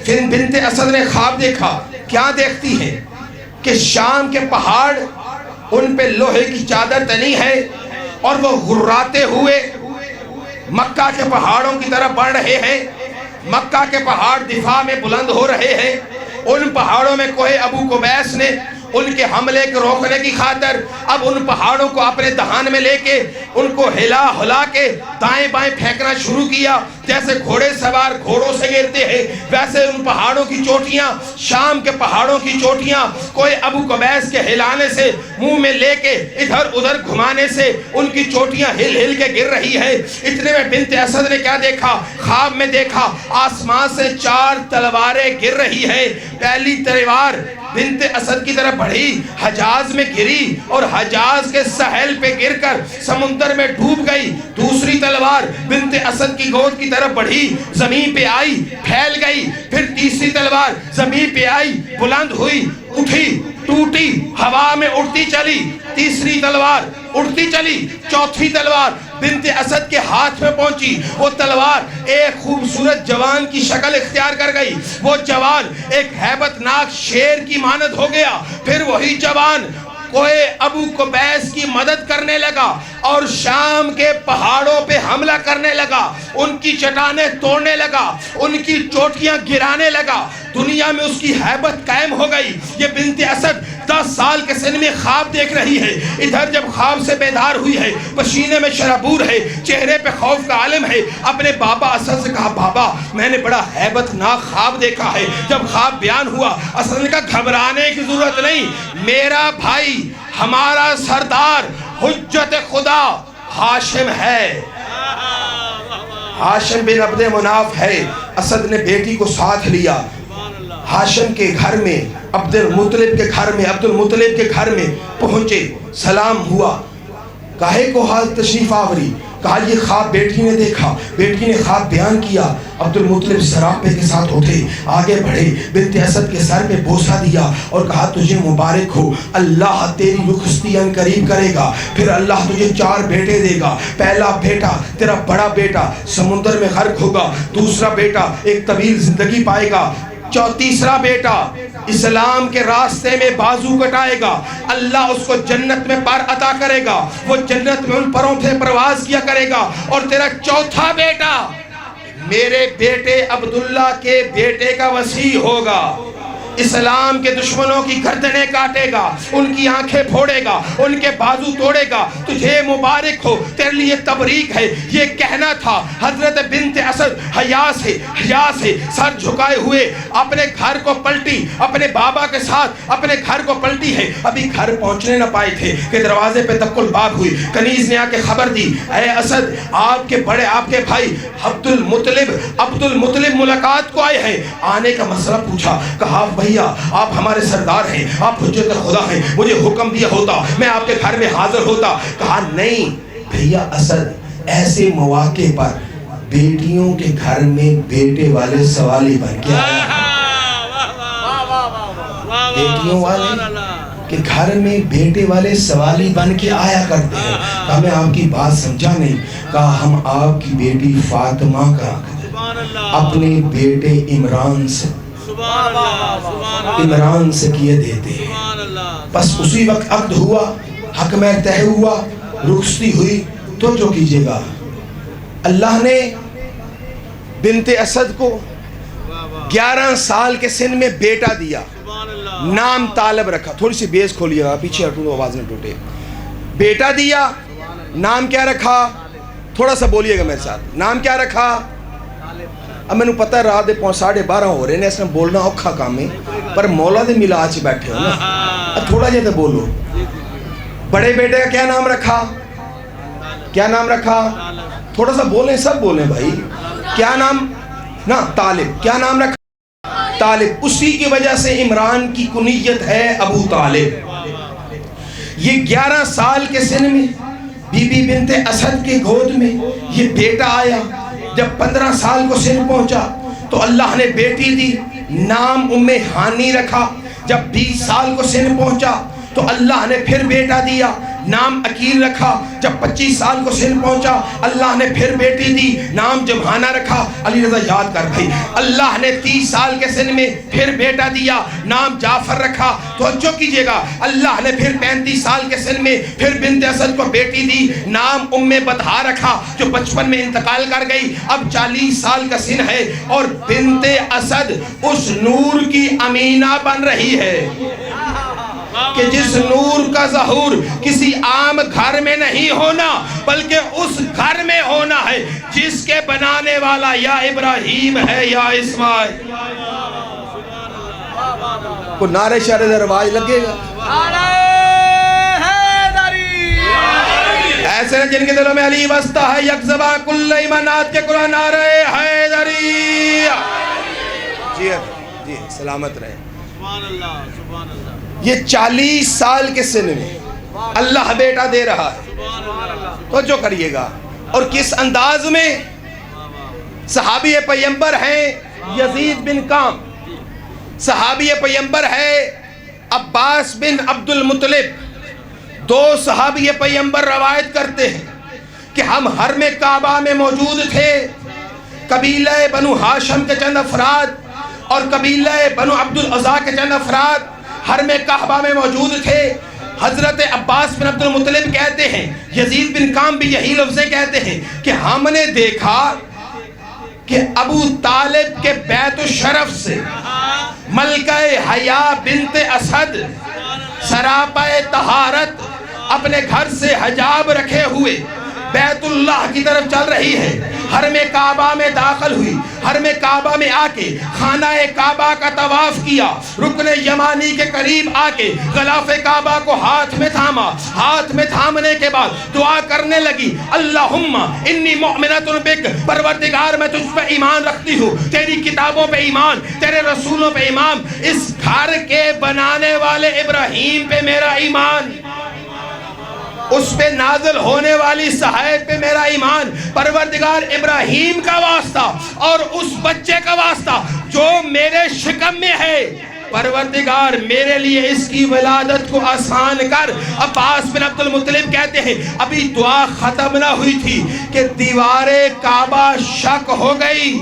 پھر بنت اسد نے خواب دیکھا۔ کیا دیکھتی ہے کہ شام کے پہاڑ ان پہ لوہے کی چادر تنی ہے اور وہ غراتے ہوئے مکہ کے پہاڑوں کی طرف بڑھ رہے ہیں، مکہ کے پہاڑ دفاع میں بلند ہو رہے ہیں، ان پہاڑوں میں کوہ ابو قبیس نے ان کے حملے کو روکنے کی خاطر اب ان پہاڑوں کو اپنے دہان میں لے کے ان کو ہلا ہلا کے دائیں بائیں پھینکنا شروع کیا۔ جیسے گھوڑے سوار گھوڑوں سے گرتے ہیں، ویسے ان پہاڑوں کی چوٹیاں، شام کے پہاڑوں کی چوٹیاں کوئی ابو قبیس کے ہلانے سے، منہ میں لے کے ادھر ادھر گھمانے سے ان کی چوٹیاں ہل ہل کے گر رہی ہے۔ اتنے میں بنت اسد نے کیا دیکھا؟ خواب میں دیکھا آسمان سے 4 تلواریں گر رہی ہیں۔ پہلی تلوار بنت اسد کی طرف بڑھی، حجاز میں گری اور حجاز کے ساحل پہ گر کر سمندر میں ڈوب گئی۔ دوسری تلوار بنت اسد کی گود کی طرف بڑھی، زمین پہ آئی، پھیل گئی۔ پھر تیسری تلوار زمین پہ آئی، بلند ہوئی، اٹھی، ٹوٹی، ہوا میں اڑتی چلی۔ تیسری تلوار اڑتی چلی۔ چوتھی تلوار بنت اسد کے ہاتھ میں پہنچی۔ وہ تلوار ایک خوبصورت جوان کی شکل اختیار کر گئی۔ وہ جوان ایک ہیبت ناک شیر کی مانند ہو گیا۔ پھر وہی جوان کوہ ابو قبیس کی مدد کرنے لگا اور شام کے پہاڑوں پہ حملہ کرنے لگا، ان کی چٹانیں توڑنے لگا، ان کی چوٹیاں گرانے لگا۔ دنیا میں اس کی ہیبت قائم ہو گئی۔ یہ بنت اسد 10 سال کے سن میں خواب دیکھ رہی ہے۔ ادھر جب خواب سے بیدار ہوئی ہے، پسینے میں شرابور ہے، چہرے پہ خوف کا عالم ہے، اپنے بابا اسد سے کہا بابا میں نے بڑا ہیبت ناک خواب دیکھا ہے۔ جب خواب بیان ہوا، اسد نے کہا گھبرانے کی ضرورت نہیں، میرا بھائی ہمارا سردار حجت خدا ہاشم ہے، ہاشم بن عبد مناف ہے۔ اسد نے بیٹی کو ساتھ لیا، ہاشم کے گھر میں، عبد المطلب کے گھر میں، عبد المطلب کے گھر میں پہنچے، سلام ہوا، کاہے کو حال تشریف آوری؟ کہا یہ خواب بیٹی نے دیکھا۔ بیٹی نے خواب بیان کیا۔ عبد المطلب سراپے کے ساتھ اٹھے، آگے بڑھے، بنت اسد کے سر پہ بوسہ دیا اور کہا تجھے مبارک ہو، اللہ تیری رخصتی ان قریب کرے گا، پھر اللہ تجھے 4 بیٹے دے گا۔ پہلا بیٹا تیرا بڑا بیٹا سمندر میں غرق ہوگا، دوسرا بیٹا ایک طویل زندگی پائے گا، تیسرا بیٹا اسلام کے راستے میں بازو کٹائے گا، اللہ اس کو جنت میں پر عطا کرے گا، وہ جنت میں ان پروں سے پرواز کیا کرے گا۔ اور تیرا چوتھا بیٹا میرے بیٹے عبداللہ کے بیٹے کا وصی ہوگا، اسلام کے دشمنوں کی گردنیں کاٹے گا، ان کی آنکھیں پھوڑے گا، ان کے بازو توڑے گا، تجھے مبارک ہو، تیرے لیے تبریک ہے۔ یہ کہنا تھا۔ حضرت بنت اسد حیا سے سر جھکائے ہوئے اپنے گھر کو پلٹی، اپنے بابا کے ساتھ اپنے گھر کو پلٹی ہے۔ ابھی گھر پہنچنے نہ پائے تھے کہ دروازے پہ دق الباب ہوئی۔ کنیز نے آ کے خبر دی، اے اسد آپ کے بڑے، آپ کے بھائی عبد المطلب ملاقات کو آئے ہیں۔ آنے کا مسئلہ پوچھا، کہا بھیا آپ ہمارے سردار ہیں، آپ حجت خدا ہیں، مجھے حکم دیا ہوتا میں آپ کے گھر میں حاضر ہوتا۔ کہا نہیں بھیا اسد، ایسے مواقع پر بیٹیوں کے گھر میں بیٹے والے سوالی بن کے آیا، بیٹیوں والے کہ گھر میں بیٹے والے سوالی بن کے آیا کرتے ہیں۔ کہا میں آپ کی بات سمجھا نہیں۔ کہا ہم آپ کی بیٹی فاطمہ کا اپنے بیٹے عمران سے کیے دیتے ہیں۔ بس اسی وقت عقد ہوا، حق میں طے ہوا، رخصتی ہوئی، تو جو کیجئے گا۔ اللہ نے بنت اسد کو 11 سال کے سن میں بیٹا دیا، نام طالب رکھا۔ تھوڑی سی بیس کھولیے گا، پیچھے ہٹوں تو آواز نہ ٹوٹے۔ بیٹا دیا، نام کیا رکھا؟ تھوڑا سا بولیے گا میرے ساتھ، نام کیا رکھا؟ اب میں نے پتہ ہے رات دے 12:30 ہو رہے ہیں، اس نے بولنا اوکھا کام ہے، پر مولا دے ملا آج بیٹھے ہو نا، اب تھوڑا جیسے بولو۔ بڑے بیٹے کا کیا نام رکھا؟ کیا نام رکھا؟ تھوڑا سا بولیں، سب بولیں بھائی۔ کیا نام؟ نا طالب۔ کیا نام رکھا؟ طالب۔ اسی کی وجہ سے عمران کی کنیت ہے ابو طالب۔ یہ 11 سال کے سن میں بی بی بنت اسد کے گود میں یہ بیٹا آیا۔ جب 15 سال کو سن پہنچا تو اللہ نے بیٹی دی، نام ام ہانی رکھا۔ جب 20 سال کو سن پہنچا تو اللہ نے پھر بیٹا دیا، نام عقیل رکھا. جب 25 سال کو سن پہنچا اللہ نے پھر بیٹی دی, نام جمحانہ رکھا. علی رضا یاد کر بھائی, اللہ نے 30 سال کے سن میں پھر بیٹا دیا, نام جعفر رکھا. توجہ کیجئے گا, اللہ نے پھر 35 سال کے سن میں پھر بنت اسد کو بیٹی دی, نام بطحا رکھا, جو 55 میں انتقال کر گئی. اب 40 سال کا سن ہے اور بنت اسد اس نور کی امینہ بن رہی ہے کہ جس نور کا ظہور کسی عام گھر میں نہیں ہونا بلکہ اس گھر میں ہونا ہے جس کے بنانے والا یا ابراہیم ہے یا اسماعیل. کو نعرہ شہر رواج لگے گا, ایسے جن کے دلوں میں علی بستا ہے, یک زباں کل ایمانات کے قرآن نعرہ حیدری. جی سلامت رہے. یہ 40 سال کے سن میں اللہ بیٹا دے رہا ہے. تو جو کریے گا, اور کس انداز میں. صحابی پیغمبر ہیں یزید بن کام, صحابی پیغمبر ہے عباس بن عبد المطلب. 2 صحابی پیغمبر روایت کرتے ہیں کہ ہم حرم کعبہ میں موجود تھے. قبیلہ بنو ہاشم کے چند افراد اور قبیلہ بنو عبد العزا کے چند افراد حرم کعبہ میں موجود تھے. حضرت عباس بن عبد المطلب کہتے ہیں, یزید بن کام بھی یہی لفظیں کہتے ہیں کہ ہم نے دیکھا کہ ابو طالب کے بیت الشرف سے ملکہ حیا بنت اسد سراپا طہارت اپنے گھر سے حجاب رکھے ہوئے بیت اللہ کی طرف چل رہی ہے. حرم کعبہ میں داخل ہوئی, حرم کعبہ میں آ کے خانہ کعبہ کا طواف کیا, رکن یمانی کے قریب آ کے غلاف کعبہ کو ہاتھ میں تھاما. ہاتھ میں تھامنے کے بعد دعا کرنے لگی, اللہم انی مؤمنۃ بک, پروردگار میں تجھ پہ ایمان رکھتی ہوں, تیری کتابوں پہ ایمان, تیرے رسولوں پہ ایمان, اس گھر کے بنانے والے ابراہیم پہ میرا ایمان, اس پہ نازل ہونے والی صحائف پہ میرا ایمان. پروردگار ابراہیم کا واسطہ اور اس بچے کا واسطہ جو میرے شکم میں ہے, پروردگار میرے لیے اس کی ولادت کو آسان کر. عباس بن عبد المطلب کہتے ہیں ابھی دعا ختم نہ ہوئی تھی کہ دیوار کعبہ شک ہو گئی.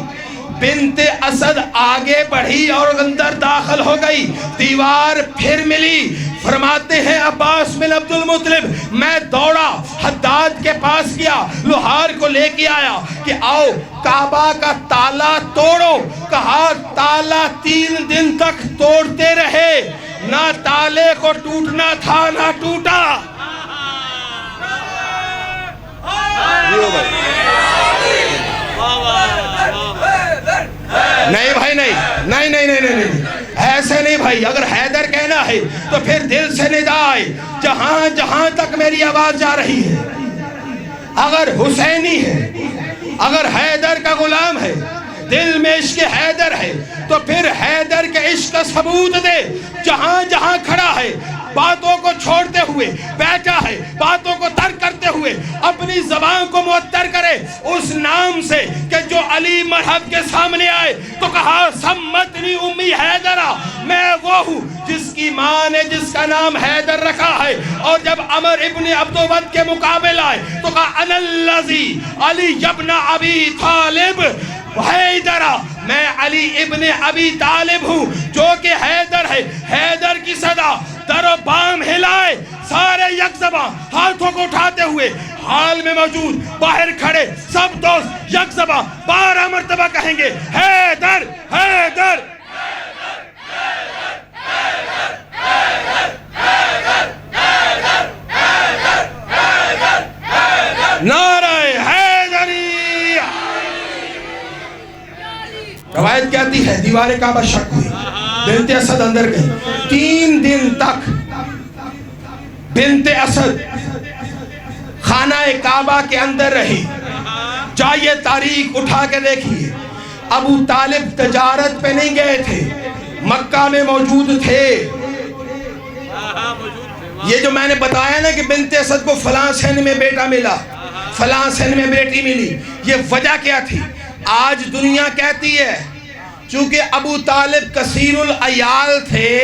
بنت اسد آگے بڑھی اور اندر داخل ہو گئی, دیوار پھر ملی. فرماتے ہیں عباس بن عبد المطلب, میں دوڑا حداد کے پاس گیا, لوہار کو لے کے آیا کہ آؤ کعبہ کا تالا توڑو. کہا تالا 3 دن تک توڑتے رہے, نہ تالے کو ٹوٹنا تھا نہ ٹوٹا. نہیں بھائی نہیں, ایسے نہیں بھائی. اگر حیدر کہنا ہے تو پھر دل سے ندا آئے, جہاں جہاں تک میری آواز جا رہی ہے. اگر حسینی ہے, اگر حیدر کا غلام ہے, دل میں عشق حیدر ہے, تو پھر حیدر کے عشق کا ثبوت دے. جہاں جہاں کھڑا ہے باتوں کو چھوڑتے ہوئے بیٹھا ہے, باتوں کو ترک کرتے ہوئے اپنی زبان کو معطر کرے اس نام سے کہ جو علی مرحب کے سامنے آئے تو کہا سمتنی امی حیدرہ, میں وہ ہوں جس کی ماں نے جس کا نام حیدر رکھا ہے. اور جب عمر ابن عبدود کے مقابل آئے تو کہا انا الذی علی ابن ابی طالب حیدرہ, میں علی ابن ابی طالب ہوں جو کہ حیدر ہے. حیدر کی صدا در و بام ہلائے, سارے یک زباں ہاتھوں کو اٹھاتے ہوئے حال میں موجود باہر کھڑے سب دوست یک زباں 12 مرتبہ کہیں گے حیدر حیدر. نعرہ حیدری. روایت کہتی ہے دیوار کعبہ شک ہوئی, بنت اسد اندر گئی. 3 دن تک بنت اسد خانہ کعبہ کے اندر رہی. جائیے تاریخ اٹھا کے دیکھیے, ابو طالب تجارت پہ نہیں گئے تھے, مکہ میں موجود تھے. یہ جو میں نے بتایا نا کہ بنت اسد کو فلاں سن میں بیٹا ملا, فلاں سن میں بیٹی ملی, یہ وجہ کیا تھی؟ آج دنیا کہتی ہے چونکہ ابو طالب کثیر العیال تھے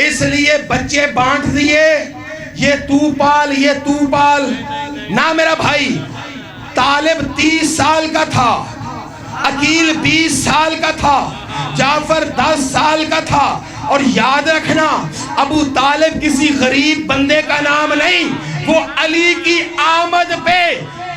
اس لیے بچے بانٹ دیے. یہ تو پال نہ میرا بھائی. طالب 30 سال کا تھا, عقیل 20 سال کا تھا, جعفر 10 سال کا تھا. اور یاد رکھنا ابو طالب کسی غریب بندے کا نام نہیں, وہ علی کی آمد پہ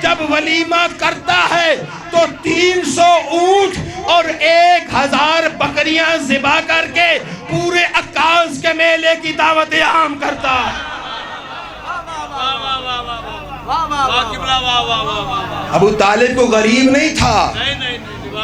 جب ولیمہ کرتا ہے تو 300 اونٹ اور 1000 بکریاں ذبح کر کے پورے عکاظ کے میلے کی دعوت عام کرتا ہے. ابو طالب کو غریب نہیں تھا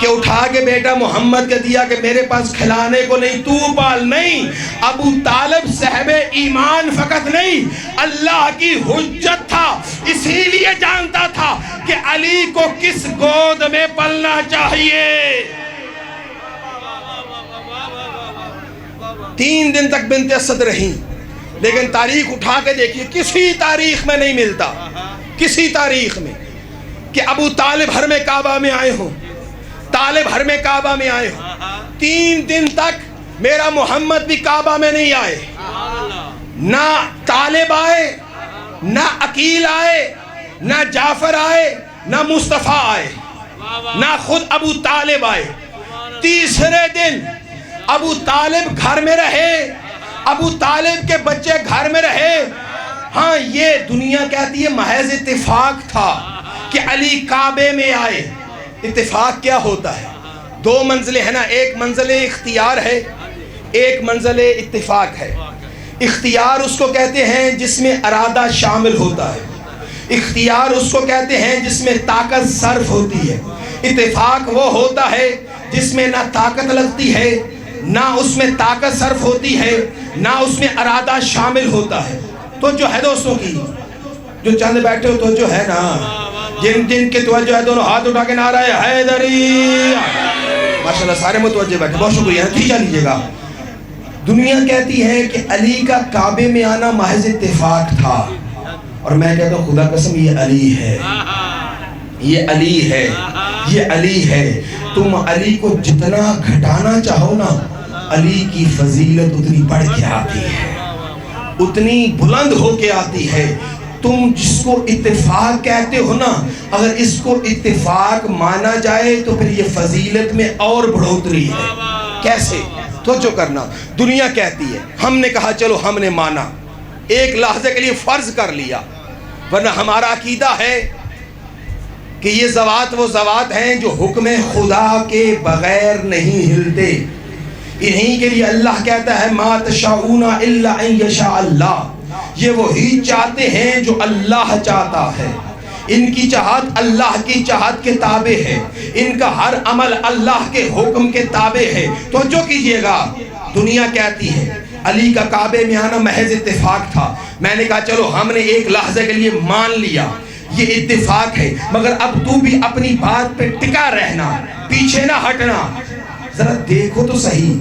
کہ اٹھا کے بیٹا محمد کے دیا کہ میرے پاس کھلانے کو نہیں, تو پال نہیں. ابو طالب صاحب ایمان فقط نہیں, اللہ کی حجت تھا. اسی لیے جانتا تھا کہ علی کو کس گود میں پلنا چاہیے. 3 دن تک بنت اسد رہی, لیکن تاریخ اٹھا کے دیکھیے کسی تاریخ میں نہیں ملتا, کسی تاریخ میں کہ ابو طالب حرم کعبہ میں آئے ہوں, طالب حرم کعبہ میں آئے ہوں. 3 دن تک میرا محمد بھی کعبہ میں نہیں آئے, نہ طالب آئے, نہ عقیل آئے, نہ جعفر آئے, نہ مصطفیٰ آئے, نہ خود ابو طالب آئے. تیسرے دن ابو طالب گھر میں رہے, ابو طالب کے بچے گھر میں رہے. ہاں یہ دنیا کہتی ہے محض اتفاق تھا کہ علی کعبے میں آئے. اتفاق کیا ہوتا ہے؟ 2 منزلیں ہیں نا, ایک منزل اختیار ہے, ایک منزل اتفاق ہے. اختیار اس کو کہتے ہیں جس میں ارادہ شامل ہوتا ہے, اختیار اس کو کہتے ہیں جس میں طاقت صرف ہوتی ہے. اتفاق وہ ہوتا ہے جس میں نہ طاقت لگتی ہے, نہ اس میں طاقت صرف ہوتی ہے, نہ اس میں ارادہ شامل ہوتا ہے. تو جو ہے دوستوں کی, جو چند بیٹھے ہو تو جو ہے نا, جن کے توجہ ہے دونوں ہاتھ اٹھا کے نعرہ حیدری. ماشاءاللہ سارے متوجہ بیٹھے, بہت شکریہ, نتیجہ لیجئے گا. دنیا کہتی ہے کہ علی کا کعبے میں آنا محض اتفاق تھا, اور میں کہتا ہوں خدا قسم یہ علی ہے, یہ علی ہے, یہ علی ہے. تم علی کو جتنا گھٹانا چاہو نا, علی کی فضیلت اتنی بڑھ کے آتی ہے, اتنی بلند ہو کے آتی ہے. تم جس کو اتفاق کہتے ہو نا, اگر اس کو اتفاق مانا جائے تو پھر یہ فضیلت میں اور بڑھوتری ہے. کیسے؟ توجہ کرنا. دنیا کہتی ہے, ہم نے کہا چلو ہم نے مانا, ایک لحظے کے لیے فرض کر لیا, ورنہ ہمارا عقیدہ ہے کہ یہ ذوات وہ ذوات ہیں جو حکم خدا کے بغیر نہیں ہلتے. انہی کے لیے اللہ کہتا ہے ما تشاؤون الا ان یشاء اللہ, یہ وہی چاہتے ہیں جو اللہ چاہتا ہے. ان کی چاہت اللہ کی چاہت کے تابع ہے, ان کا ہر عمل اللہ کے حکم کے تابع ہے. توجہ کیجئے گا, دنیا کہتی ہے علی کا کعبے میں آنا محض اتفاق تھا. میں نے کہا چلو ہم نے ایک لحظے کے لیے مان لیا یہ اتفاق ہے, مگر اب تو بھی اپنی بات پہ ٹکا رہنا, پیچھے نہ ہٹنا. ذرا دیکھو تو صحیح,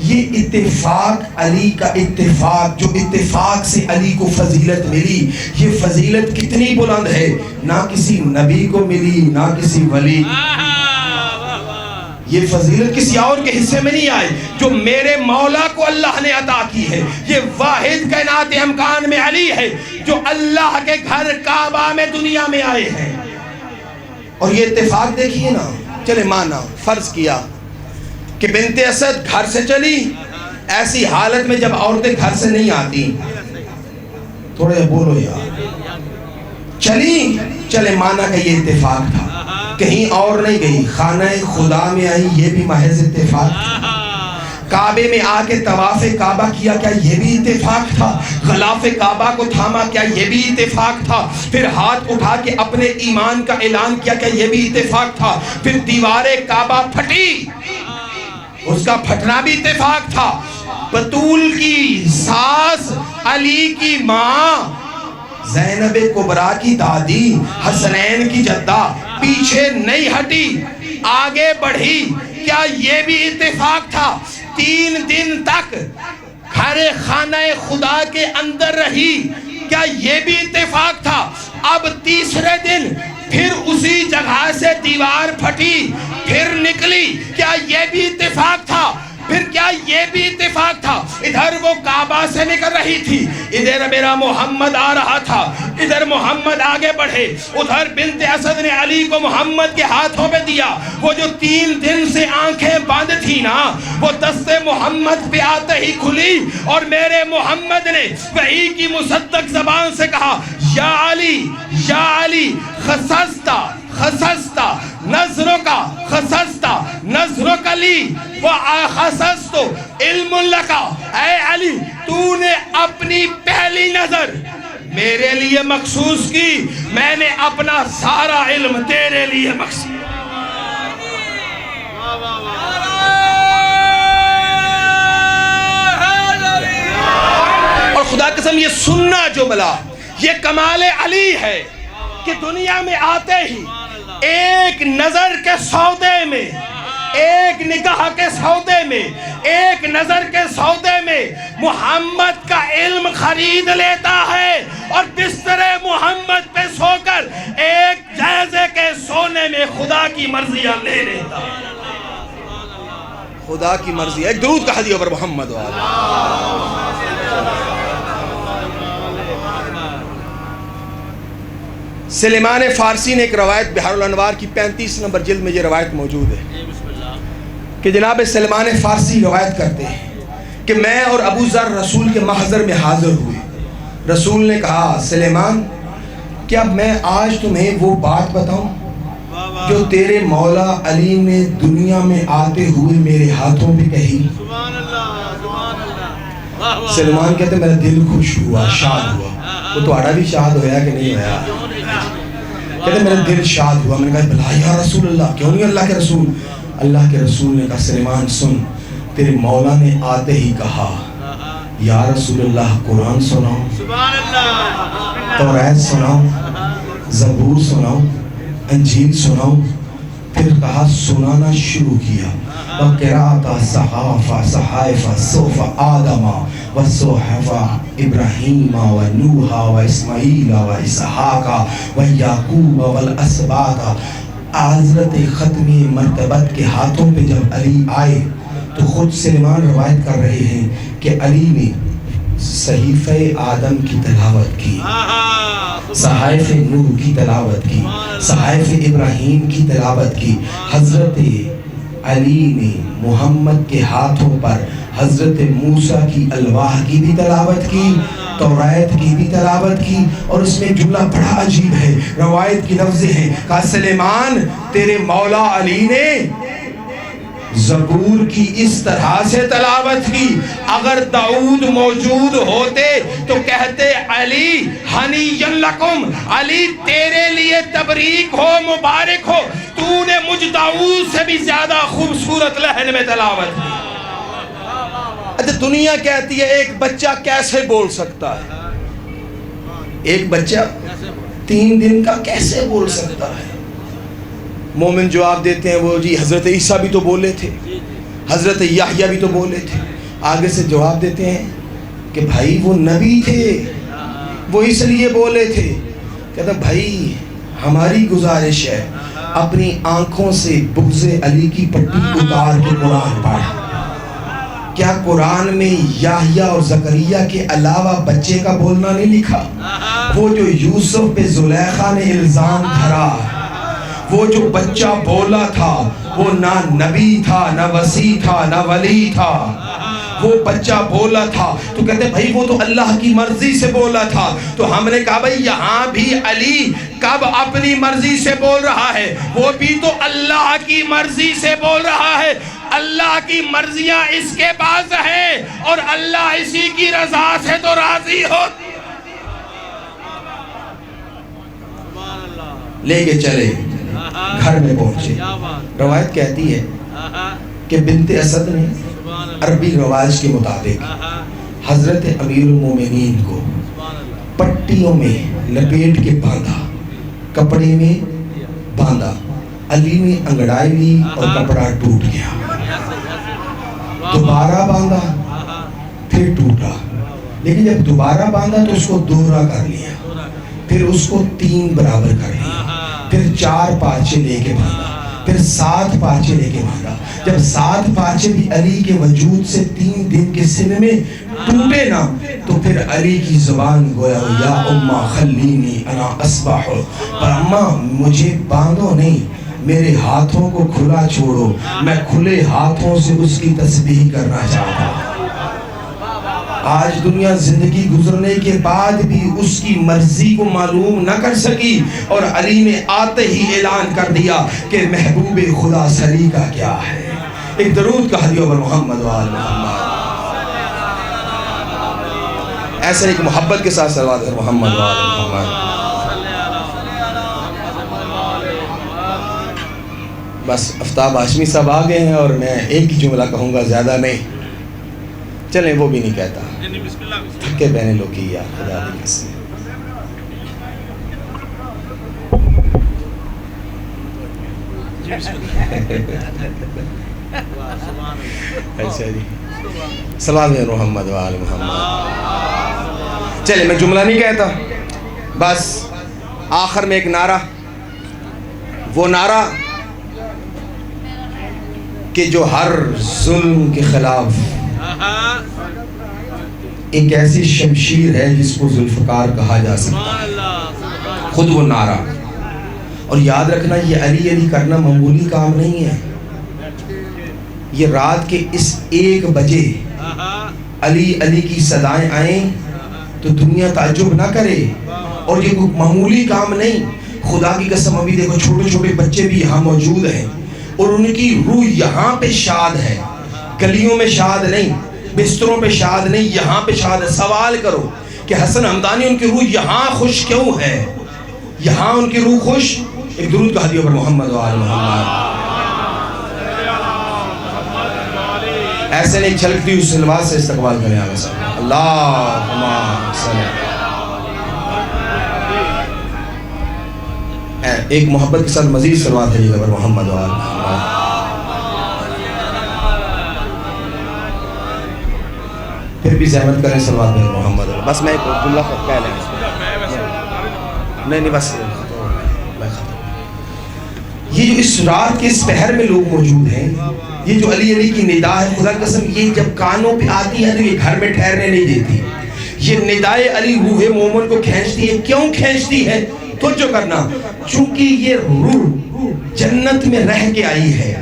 یہ اتفاق علی کا اتفاق, جو اتفاق سے علی کو فضیلت ملی, یہ فضیلت کتنی بلند ہے, نہ کسی نبی کو ملی نہ کسی ولی. یہ فضیلت کسی اور کے حصے میں نہیں آئی, جو میرے مولا کو اللہ نے عطا کی ہے. یہ واحد کائنات امکان میں علی ہے جو اللہ کے گھر کعبہ میں دنیا میں آئے ہیں. اور یہ اتفاق دیکھیے نا, چلے مانا فرض کیا کہ بنت اسد گھر سے چلی, ایسی حالت میں جب عورتیں گھر سے نہیں آتی, تھوڑے بولو یار, چلی, چلے مانا کہ یہ اتفاق تھا, کہیں اور نہیں گئی, خانہ خدا میں آئی, یہ بھی محض اتفاق تھا. کعبے میں آ کے طواف کعبہ کیا, کیا یہ بھی اتفاق تھا؟ غلاف کعبہ کو تھاما, کیا یہ بھی اتفاق تھا؟ پھر ہاتھ اٹھا کے اپنے ایمان کا اعلان کیا, کیا یہ بھی اتفاق تھا؟ پھر دیوار کعبہ پھٹی, اس کا پھٹنا بھی اتفاق تھا. بطول کی ساس, علی کی ماں, زینب کبریٰ کی دادی, حسنین کی جدہ پیچھے نہیں ہٹی, آگے بڑھی. کیا یہ بھی اتفاق تھا؟ 3 دن تک گھر خانہ خدا کے اندر رہی, کیا یہ بھی اتفاق تھا؟ اب تیسرے دن پھر اسی جگہ سے دیوار پھٹی, پھر نکلی, کیا یہ بھی اتفاق تھا؟ پھر کیا یہ بھی اتفاق تھا؟ ادھر وہ کعبہ سے نکل رہی تھی، ادھر میرا محمد آ رہا تھا، ادھر محمد آگے بڑھے، ادھر بنت اسد نے علی کو محمد کے ہاتھوں پہ دیا۔ وہ جو 3 دن سے آنکھیں بند تھی نا، وہ دست محمد پہ آتے ہی کھلی، اور میرے محمد نے وحی کی مصدق زبان سے کہا یا علی خصصتا نظرکا خصصتا نظرک لی وخصصت علم لکا۔ اے علی، تو نے اپنی پہلی نظر میرے لیے مخصوص کی، میں نے اپنا سارا علم تیرے لیے مخصوص۔ اور خدا قسم یہ سننا جملہ، یہ کمال علی ہے کہ دنیا میں آتے ہی ایک نظر کے سودے میں، ایک نگاہ کے سودے میں، ایک نظر کے سودے میں محمد کا علم خرید لیتا ہے، اور بستر محمد پہ سو کر ایک جائزے کے سونے میں خدا کی مرضیاں لے لیتا ہے۔ خدا کی مرضی۔ ایک درود کا ہدیہ پر محمد والا۔ سلیمان فارسی نے ایک روایت بحار الانوار کی 35 نمبر جلد میں یہ روایت موجود ہے کہ جناب سلیمان فارسی روایت کرتے ہیں کہ میں اور ابو ذر رسول کے محضر میں حاضر ہوئے۔ رسول نے کہا سلیمان، کیا میں آج تمہیں وہ بات بتاؤں جو تیرے مولا علی نے دنیا میں آتے ہوئے میرے ہاتھوں پہ کہی؟ سلیمان کہتے میرا دل خوش ہوا، شاد ہوا۔ وہ تو آڑا بھی شاد ہویا کہ نہیں ہویا؟ کہتے میرا دل شاد ہوا۔ میں نے کہا بھلا یا رسول اللہ، کیوں نہیں اللہ کے رسول؟ اللہ کے رسول نے کہا سلیمان سن، تیرے مولا نے آتے ہی کہا یا رسول اللہ قرآن سناؤ، توریت سناؤ، زبور سناؤ، انجیل سناؤ۔ پھر کہا سنانا شروع کیا، وَقِرَاءَ صَحَائِفَ صُحُفَ آدَمَ وَصُحُفَ إِبْرَاہِیمَ وَنُوحَ وَإِسماعیلَ وَإِسحَاقَ وَیعقوب وَالْأَسْباطَ۔ حضرت ختمی مرتبت کے ہاتھوں پہ جب علی آئے تو خود سلیمان روایت کر رہے ہیں کہ علی نے صحیفہ آدم کی تلاوت کی، صحائف نوح کی تلاوت کی، صحائف ابراہیم کی تلاوت کی۔ حضرت علی نے محمد کے ہاتھوں پر حضرت موسیٰ کی الواح کی بھی تلاوت کی، توریت کی بھی تلاوت کی۔ اور اس میں جملہ بڑا عجیب ہے، روایت کی لفظ ہیں، کہا سلیمان تیرے مولا علی نے زبور کی اس طرح سے تلاوت کی، اگر داؤد موجود ہوتے تو کہتے علی ہنیّن لکم، علی تیرے لیے تبریک ہو، مبارک ہو، تو نے مجھ داؤد سے بھی زیادہ خوبصورت لہن میں تلاوت کی۔ اچھا دنیا کہتی ہے ایک بچہ کیسے بول سکتا ہے؟ ایک بچہ 3 دن کا کیسے بول سکتا ہے؟ مومن جواب دیتے ہیں وہ جی حضرت عیسیٰ بھی تو بولے تھے، حضرت یحییٰ بھی تو بولے تھے۔ آگے سے جواب دیتے ہیں کہ بھائی وہ نبی تھے، وہ اس لیے بولے تھے۔ کہتا بھائی ہماری گزارش ہے اپنی آنکھوں سے بغض علی کی پٹی اتار کے قرآن پڑھ۔ کیا قرآن میں یحییٰ اور زکریا کے علاوہ بچے کا بولنا نہیں لکھا؟ وہ جو یوسف پہ زلیخا نے الزام دھرا، وہ جو بچہ بولا تھا وہ نہ نبی تھا، نہ وسیع تھا، نہ ولی تھا، وہ بچہ بولا تھا۔ تو کہتے بھائی وہ تو اللہ کی مرضی سے بولا تھا۔ تو ہم نے کہا بھائی یہاں بھی علی کب اپنی مرضی سے بول رہا ہے؟ وہ بھی تو اللہ کی مرضی سے بول رہا ہے۔ اللہ کی مرضیاں اس کے پاس ہیں اور اللہ اسی کی رضا سے تو راضی ہو۔ لے کے چلے، گھر میں پہنچے۔ روایت کہتی ہے کہ بنت اسد نے عربی رواج کے مطابق حضرت امیر المومنین کو پٹیوں میں لپیٹ کے باندھا، کپڑے میں باندھا۔ علی نے انگڑائی لی اور کپڑا ٹوٹ گیا، دوبارہ باندھا پھر ٹوٹا، لیکن جب دوبارہ باندھا تو اس کو دوہرا کر لیا، پھر اس کو 3 برابر کر لیا، پھر 4 پارچے لے کے باندھا، پھر 7 پارچے لے کے مانگا. جب 7 پارچے بھی علی کے وجود سے 3 دن کے سن میں ٹوٹے نا تو پھر علی کی زبان گویا یا اماں خلینی انا اصبح، پر اماں مجھے باندھو نہیں، میرے ہاتھوں کو کھلا چھوڑو، میں کھلے ہاتھوں سے اس کی تسبیح کرنا چاہتا ہوں. آج دنیا زندگی گزرنے کے بعد بھی اس کی مرضی کو معلوم نہ کر سکی، اور علی نے آتے ہی اعلان کر دیا کہ محبوب خدا سلیقہ کیا ہے. ایک درود کا ہدیہ بر محمد و آل محمد. ایسے ایک محبت کے ساتھ صلوات بر محمد و آل محمد. بس آفتاب ہاشمی صاحب آ گئے ہیں اور میں ایک ہی جملہ کہوں گا، زیادہ نہیں. چلیں وہ بھی نہیں کہتا، تھکے بہنے لوگ کی یار خدا دی قسم. اچھا جی، صلوات محمد و آل محمد. چلیں میں جملہ نہیں کہتا، بس آخر میں ایک نعرہ، وہ نعرہ کہ جو ہر ظلم کے خلاف ایک ایسی شمشیر ہے جس کو ذوالفقار کہا جا سکتا ہے، خود وہ نعرہ. اور یاد رکھنا یہ علی علی کرنا معمولی کام نہیں ہے. یہ رات کے اس 1 بجے علی علی کی صدائیں آئیں تو دنیا تعجب نہ کرے، اور یہ کوئی معمولی کام نہیں. خدا کی قسم ابھی دیکھو چھوٹے چھوٹے بچے بھی یہاں موجود ہیں اور ان کی روح یہاں پہ شاد ہے، گلیوں میں شاد نہیں، بستروں پہ شاد نہیں، یہاں پہ شاد ہے. سوال کرو کہ حسن حمدانی ان کی روح یہاں خوش کیوں ہے؟ یہاں ان کی روح خوش. ایک درود کا ہدیہ پر محمد و آل محمد. ایسے نہیں چھلکتی ہوئی سلوات سے استقبال کریں آگے سے. اللہم صلی. ایک محبت کے ساتھ مزید سلوات ہے پر محمد و آل محمد. پھر بھی زحمت کریں سلوات پر محمد. بس میں ایک جملہ کہہ لیں. نہیں بس یہ جو اس رات کے اس پہر میں لوگ موجود ہیں، یہ جو علی علی کی ندا ہے، خدا کی قسم یہ جب کانوں پہ آتی ہے تو یہ گھر میں ٹھہرنے نہیں دیتی. یہ ندائے علی روح مومن کو کھینچتی ہے. کیوں کھینچتی ہے؟ توجہ کرنا، چونکہ یہ روح جنت میں رہ کے آئی ہے،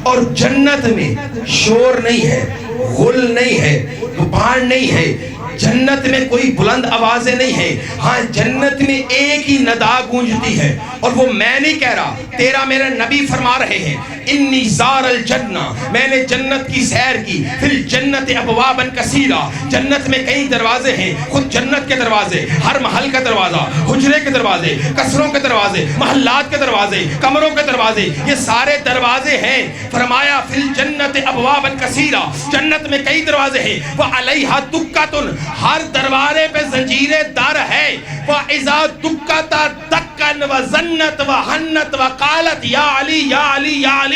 اور جنت میں شور نہیں ہے، غل نہیں ہے، غبار نہیں ہے، جنت میں کوئی بلند آوازیں نہیں ہیں. ہاں جنت میں ایک ہی ندا گونجتی ہے، اور وہ میں نہیں کہہ رہا، تیرا میرا نبی فرما رہے ہیں انی زار الجنہ، میں نے جنت کی سیر کی. پھر جنت ابوابا کثیرہ، جنت میں کئی دروازے ہیں. خود جنت کے دروازے، ہر محل کا دروازہ، حجرے کے دروازے، قصروں کے دروازے، محلات کے دروازے، کمروں کے دروازے، یہ سارے دروازے ہیں. فرمایا فی الجنت ابوابا کثیرہ، جنت میں کئی دروازے ہیں. وعلیہا دکۃ، ہر دروازے پہ زنجیر در ہے. وَإِذَا دُکَّتَ دَکَّن وَزَنَّتْ وَحَنَّتْ وَقَالَتْ یا علی یا علی یا علی.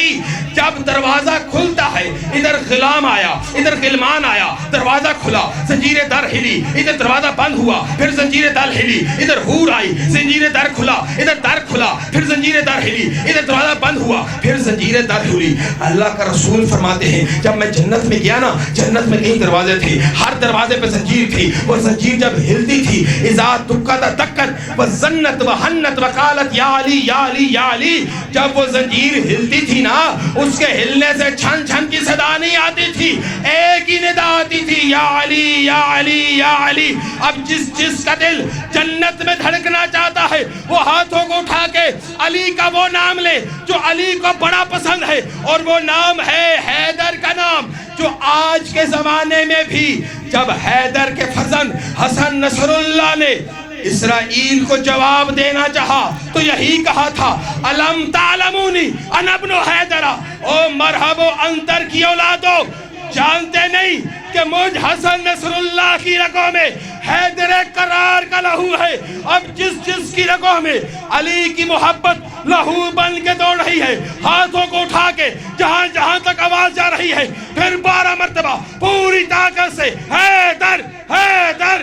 جب دروازہ کھلتا ہے، ادھر غلام آیا، ادھر غلمان آیا، دروازہ کھلا، زنجیر در ہلی، ادھر دروازہ بند ہوا، پھر زنجیر در ہلی، ادھر حور آئی، زنجیر در کھلا، ادھر در کھلا، پھر زنجیر در ہلی، ادھر دروازہ بند ہوا، پھر زنجیر در ہلی. اللہ کا رسول فرماتے ہیں جب میں جنت میں گیا نا، جنت میں کئی دروازے تھے، ہر دروازے پہ زنجیر تھی. وہ زنجیر جب ہلتی تھی، اذا دکت دکت وزنت وحنت وقالت یا علی یا علی یا علی، جب وہ زنجیر ہلتی تھی نا، اس کے ہلنے سے چھن چھن کی صدا نہیں آتی تھی، ایک ہی ندا آتی تھی یا علی یا علی یا علی. اب جس کا دل جنت میں دھڑکنا چاہتا ہے وہ ہاتھوں کو اٹھا کے علی کا وہ نام لے جو علی کو بڑا پسند ہے، اور وہ نام ہے حیدر کا نام، جو آج کے زمانے میں بھی جب حیدر کے فرزند حسن نصر اللہ نے اسرائیل کو جواب دینا چاہا تو یہی کہا تھا الم تعلمونی انا ابن حیدر. او مرحب و انتر کی اولادو، جانتے نہیں کہ مجھ حسن نصر اللہ کی رگوں میں حیدر کرار کا لہو ہے. اب جس کی رگوں میں علی کی محبت لہو بن کے دوڑ رہی ہے، ہاتھوں کو اٹھا کے جہاں جہاں تک آواز جا رہی ہے، پھر 12 مرتبہ پوری طاقت سے حیدر حیدر.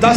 10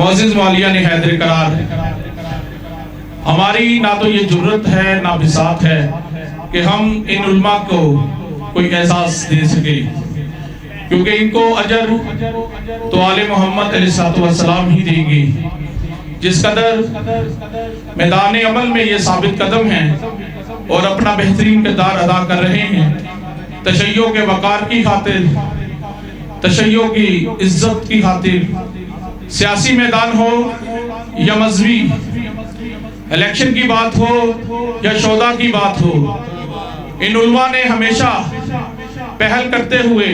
معزز مولیان حیدر قرار، ہماری نہ تو یہ جرت ہے نہ بساط ہے کہ ہم ان علماء کو کوئی اعزاز دے سکے، کیونکہ ان کو اجر تو آل محمد علیہ السلام ہی دیں گے۔ جس قدر میدان عمل میں یہ ثابت قدم ہیں اور اپنا بہترین کردار ادا کر رہے ہیں، تشیع کے وقار کی خاطر، تشیع کی عزت کی خاطر، سیاسی میدان ہو یا مذہبی، الیکشن کی بات ہو یا شہداء کی بات ہو، ان علماء نے ہمیشہ پہل کرتے ہوئے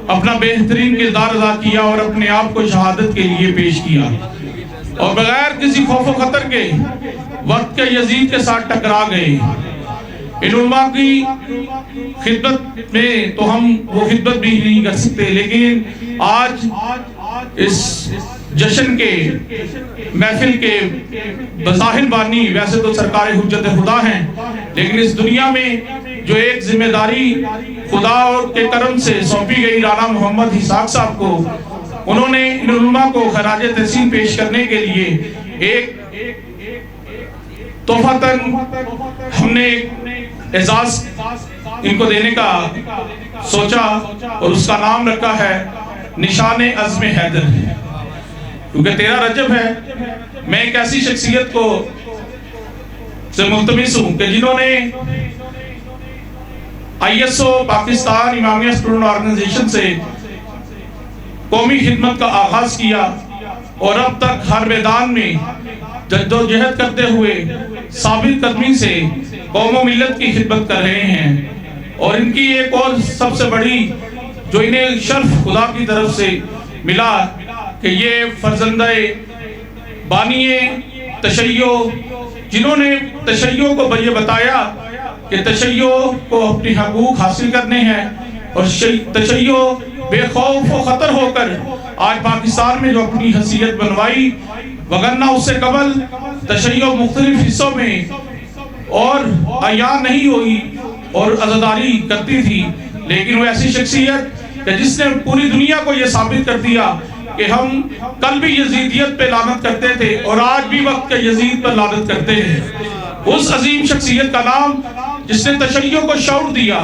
اپنا بہترین کردار ادا کیا اور اپنے آپ کو شہادت کے لیے پیش کیا، اور بغیر کسی خوف و خطر کے وقت کے یزید کے ساتھ ٹکرا گئے۔ ان علماء کی خدمت میں تو ہم وہ خدمت بھی نہیں کر سکتے، لیکن آج اس جشن کے محفل کے بظاہر بانی ویسے تو سرکار حجت خدا ہیں، لیکن اس دنیا میں جو ایک ذمہ داری خدا کے کرم سے سونپی گئی رانا محمد اسحاق صاحب کو، انہوں نے ان علماء کو خراج تحسین پیش کرنے کے لیے ایک تحفتاً ہم نے ایک اعزاز ان کو دینے کا سوچا، اور اس کا نام رکھا ہے نشان عزم حیدر۔ کیونکہ 13 رجب ہے، میں ایک ایسی شخصیت کو سے ملتمس ہوں کہ جنہوں نے ISO پاکستان امامیہ اسٹوڈنٹ آرگنائزیشن سے قومی خدمت کا آغاز کیا، اور اب تک ہر میدان میں جد و جہد کرتے ہوئے ثابت قدمی سے قوم و ملت کی خدمت کر رہے ہیں۔ اور ان کی ایک اور سب سے بڑی جو انہیں شرف خدا کی طرف سے ملا کہ یہ فرزندہ بانی تشیع، جنہوں نے تشیع کو یہ بتایا کہ تشیع کو اپنی حقوق حاصل کرنے ہیں، اور تشیع بے خوف و خطر ہو کر آج پاکستان میں جو اپنی حیثیت بنوائی، وگرنہ اس سے قبل تشیع مختلف حصوں میں اور عیان نہیں ہوئی اور عزاداری کرتی تھی، لیکن وہ ایسی شخصیت کہ جس نے پوری دنیا کو یہ ثابت کر دیا کہ ہم کل بھی یزیدیت پہ لعنت کرتے تھے اور آج بھی وقت کے یزید پر لعنت کرتے ہیں۔ اس عظیم شخصیت کا نام جس نے تشیع کو شعور دیا،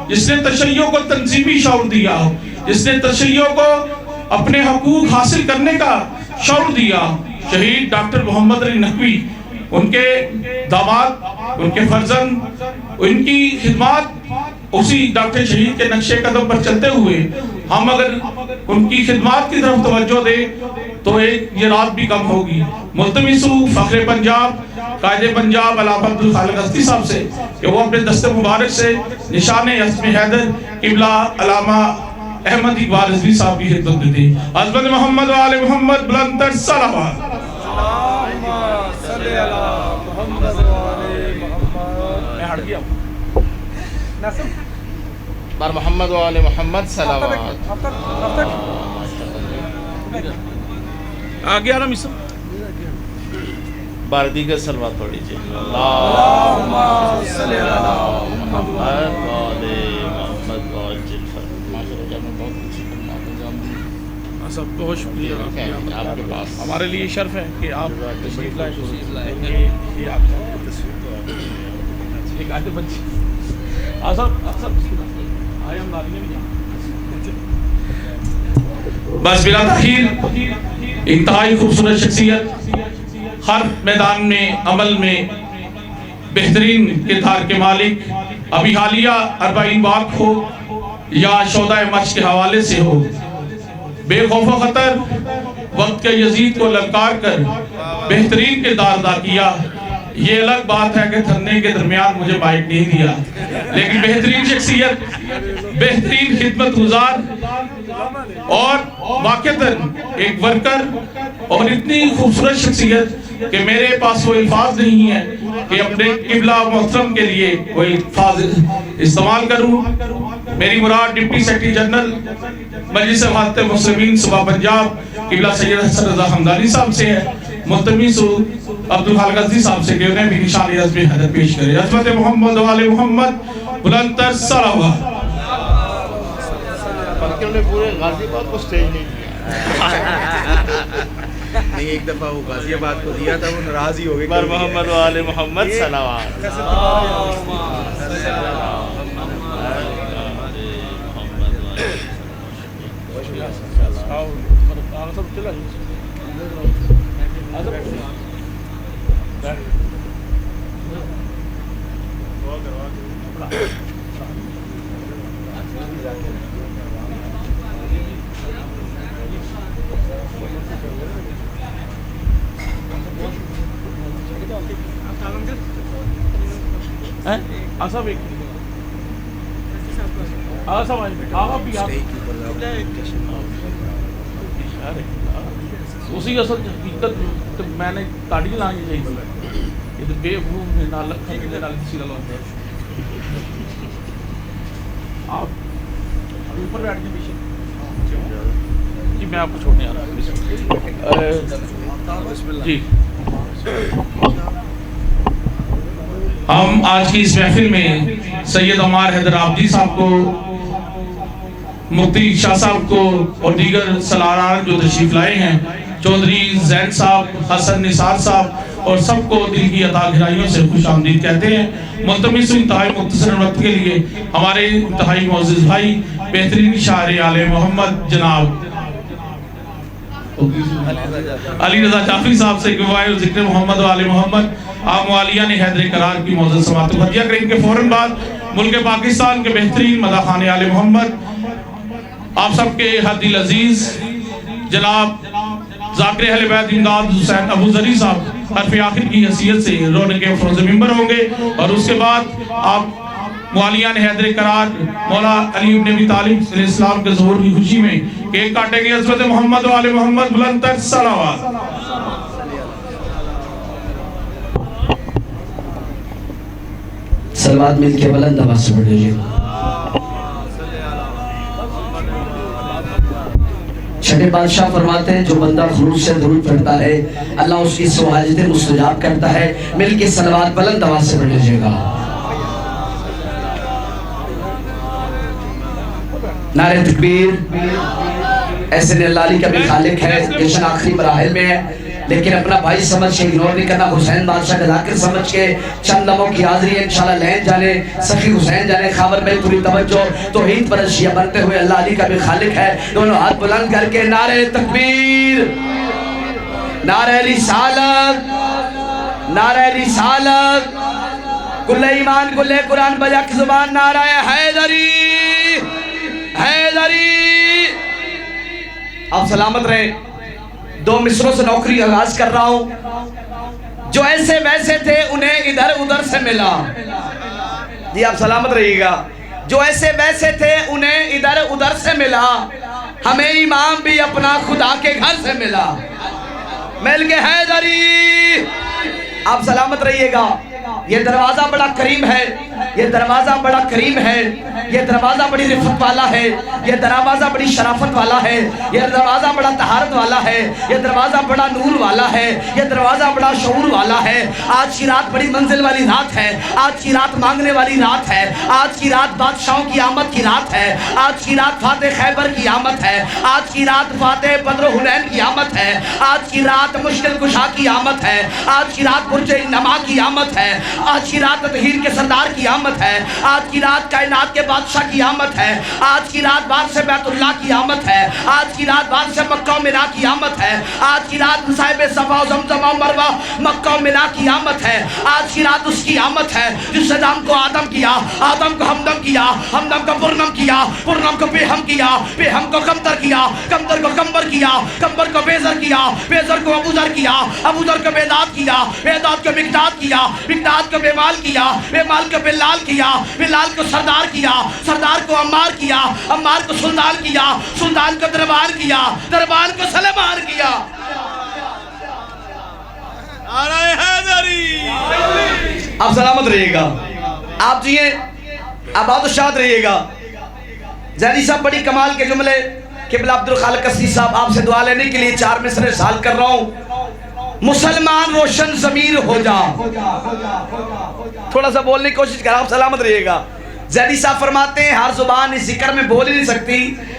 جس نے تشیع کو تنظیمی شعور دیا، جس نے تشیع کو اپنے حقوق حاصل کرنے کا شعور دیا، شہید ڈاکٹر محمد علی نقوی، ان کے داماد، ان کے فرزند، ان کی خدمات اسی ڈاکٹر شہید کے نقشے قدم پر چلتے ہوئے ہم اگر ان کی خدمات کی طرف توجہ دیں تو یہ رات بھی کم ہوگی۔ ملتمس ہوں فخر پنجاب قائد پنجاب علامہ عبدالخالق ازدی صاحب سے کہ وہ اپنے دست مبارک سے نشان عزم حیدر قبلہ علامہ احمد اقبال ازدی صاحب کی خدمت میں دیں۔ عظمت محمد و آل محمد بلند تر صلوات۔ بر محمد و آل محمد صلوات۔ آگے آرہا مصر بار دیگر صلوات پڑھ لیجئے۔ اللہم صلی اللہ محمد و آل محمد و عجل فرمائے۔ ماشاءاللہ جب میں بہت اچھی خدمات انجام دی۔ سب بہت شکریہ آپ کے پاس ہمارے لیے شرف ہے کہ آپ تشریف لائے۔ یہ آپ کی تصویر ایک آئے بچی بس بلا تاخیر انتہائی خوبصورت شخصیت، ہر میدان میں عمل میں بہترین کردار کے مالک، ابھی حالیہ 40 واق ہو یا شہدائے مشق کے حوالے سے ہو، بے خوف و خطر وقت کے یزید کو للکار کر بہترین کردار ادا کیا۔ یہ الگ بات ہے کہ دھرنے کے درمیان مجھے مائک نہیں دیا، لیکن بہترین شخصیت، بہترین خدمت گزار اور واقعتاً ایک ورکر اور اتنی خوبصورت شخصیت کہ میرے پاس وہ الفاظ نہیں ہے کہ اپنے قبلہ محترم کے لیے کوئی الفاظ استعمال کروں۔ میری مراد ڈپٹی سیکرٹری جنرل مجلس اتحاد المسلمین صوبہ پنجاب قبلہ سید حسن رضا حمدانی صاحب سے ہے۔ ملتمس عبدالخالق ازدی صاحب سے کہ انہیں بھی نشان عزم حیدر پیش کرے۔ عظمت محمد و آل محمد بلند تر صلوات۔ بلکہ انہوں نے پورے غازی آباد کو سٹیج نہیں دیا۔ نہیں ایک دفعہ وہ غازی آباد کو دیا تھا، وہ ناراض ہی ہو گئے. بر محمد و آل محمد صلوات. اسی اصل حقیقت میں نے تاڑی لانی چاہیے. یہ تو بے وقوف نے نال لکھن دے نال سی لگاتے ہیں. آپ اوپر بیٹھ کے پیچھے جی میں آپ کو چھوڑنے آ رہا ہوں. جی ہم آج کی اس محفل میں سید عمار حیدر آبادی صاحب کو، مفتی شاہ صاحب کو اور دیگر سالاران جو تشریف لائے ہیں، چودھری زین صاحب، حسن نثار صاحب اور سب کو دل کی عطا گہرائیوں سے خوش آمدید کہتے ہیں. ملتمس انتہائی مختصر وقت کے لیے ہمارے انتہائی معزز بھائی بہترین شاعر آل محمد جناب علی رضا جعفری صاحب سے گواہی ذکر محمد و آل محمد آپ موالیان حیدر قرار کی معزز سماعت الحدیہ کریں کے فوراً بعد ملک پاکستان کے بہترین مداح خان آل محمد آپ سب کے حد دل عزیز جناب ذاکر اہل بیت امداد حسین ابو ذری صاحب حرف آخر کی حیثیت سے رونق افروز ممبر ہوں گے، اور اس کے بعد آپ موالیان حیدر قرار مولا علی ابن ابی طالب علیہ السلام کے ظہور کی خوشی میں کیک کاٹیں گے. عظمت محمد و آل محمد بلند تر صلوات. صلوات مل کے بلند آواز سے پڑھ لیجیے. چھٹے بادشاہ فرماتے ہیں جو بندہ خلوص سے درود پڑھتا ہے اللہ اس کی سو حاجتیں مستجاب کرتا ہے. مل کے صلوات بلند آواز سے پڑھ لیجیے گا. نعرہ تکبیر. ایسے نے اللہ علی کا بھی خالق ہے، جشن آخری مراحل میں ہے، لیکن اپنا بھائی سمجھ کے اگنور نہیں کرنا. حسین بادشاہ کا ذاکر سمجھ کے چند لمحوں کی حاضری ہے. انشاءاللہ لین جانے سخی حسین جانے خاور میں پوری توجہ. توحید پر شیعہ بنتے ہوئے اللہ علی کا بھی خالق ہے. دونوں ہاتھ بلند کر کے نعرہ تکبیر، نعرہ رسالت، نعرہ رسالت، کل ایمان کل قرآن بیک زبان نعرہ حیدری حیدری. آپ سلامت رہیں. دو مصروں سے نوکری آغاز کر رہا ہوں. جو ایسے ویسے تھے انہیں ادھر ادھر سے ملا. جی آپ سلامت رہیے گا. جو ایسے ویسے تھے انہیں ادھر ادھر سے ملا، ہمیں امام بھی اپنا خدا کے گھر سے ملا. مل کے حیدری. آپ سلامت رہیے گا. یہ دروازہ بڑا کریم ہے، یہ دروازہ بڑا کریم ہے، یہ دروازہ بڑی رفت والا ہے، یہ دروازہ بڑی شرافت والا ہے، یہ دروازہ بڑا طہارت والا ہے، یہ دروازہ بڑا نور والا ہے، یہ دروازہ بڑا شعور والا ہے. آج کی رات بڑی منزل والی رات ہے. آج کی رات مانگنے والی رات ہے. آج کی رات بادشاہوں کی آمد کی رات ہے. آج کی رات فاتح خیبر کی آمد ہے. آج کی رات فاتح بدر و حنین کی آمد ہے. آج کی رات مشکل کشا کی آمد ہے. آج کی رات برج نما کی آمد ہے. آج کی رات تطہیر کے سردار کی آمد ہے. آج کی رات کائنات کے بادشاہ کی آمد ہے. آج کی رات بار سے بیت اللہ کی آمد ہے. آج کی رات بار سے مکہ و منا کی آمد ہے. آج کی رات مصائب صفا و زمزم و مروہ مکہ و منا کی آمد ہے. آج کی رات اس کی آمد ہے جس نے آدم کو آدم کیا، آدم کو ہمدم کیا، ہمدم کو پرنم کیا، پرنم کو بےہم کیا، بےہم کو کمتر کیا، کمتر کو کمبر کیا، کمبر کو بیزر کیا، بیزر کو ابوذر کیا، ابوذر کو بیداد کیا، بیداد کو مقداد کیا، مقداد کو بیمال کیا، بیمال کو بلال کیا، بلال کو سردار کیا، سردار کو عمار کیا، عمار کو سلطان کیا، سلطان کو دربار کیا، دربار کو سلیمان کیا. نعرہ حیدری. آپ سلامت رہیے گا. آپ جیئے آباد و شاد رہیے گا. زیدی صاحب بڑی کمال کے جملے. قبلہ عبدالخالق قصی صاحب آپ سے دعا لینے کے لیے 4 مصرے سال کر رہا ہوں. مسلمان روشن ضمیر ہو جا. تھوڑا سا بولنے کی کوشش کر. آپ سلامت رہیے گا. زیدی صاحب فرماتے ہیں ہر زبان اس ذکر میں بول ہی نہیں سکتی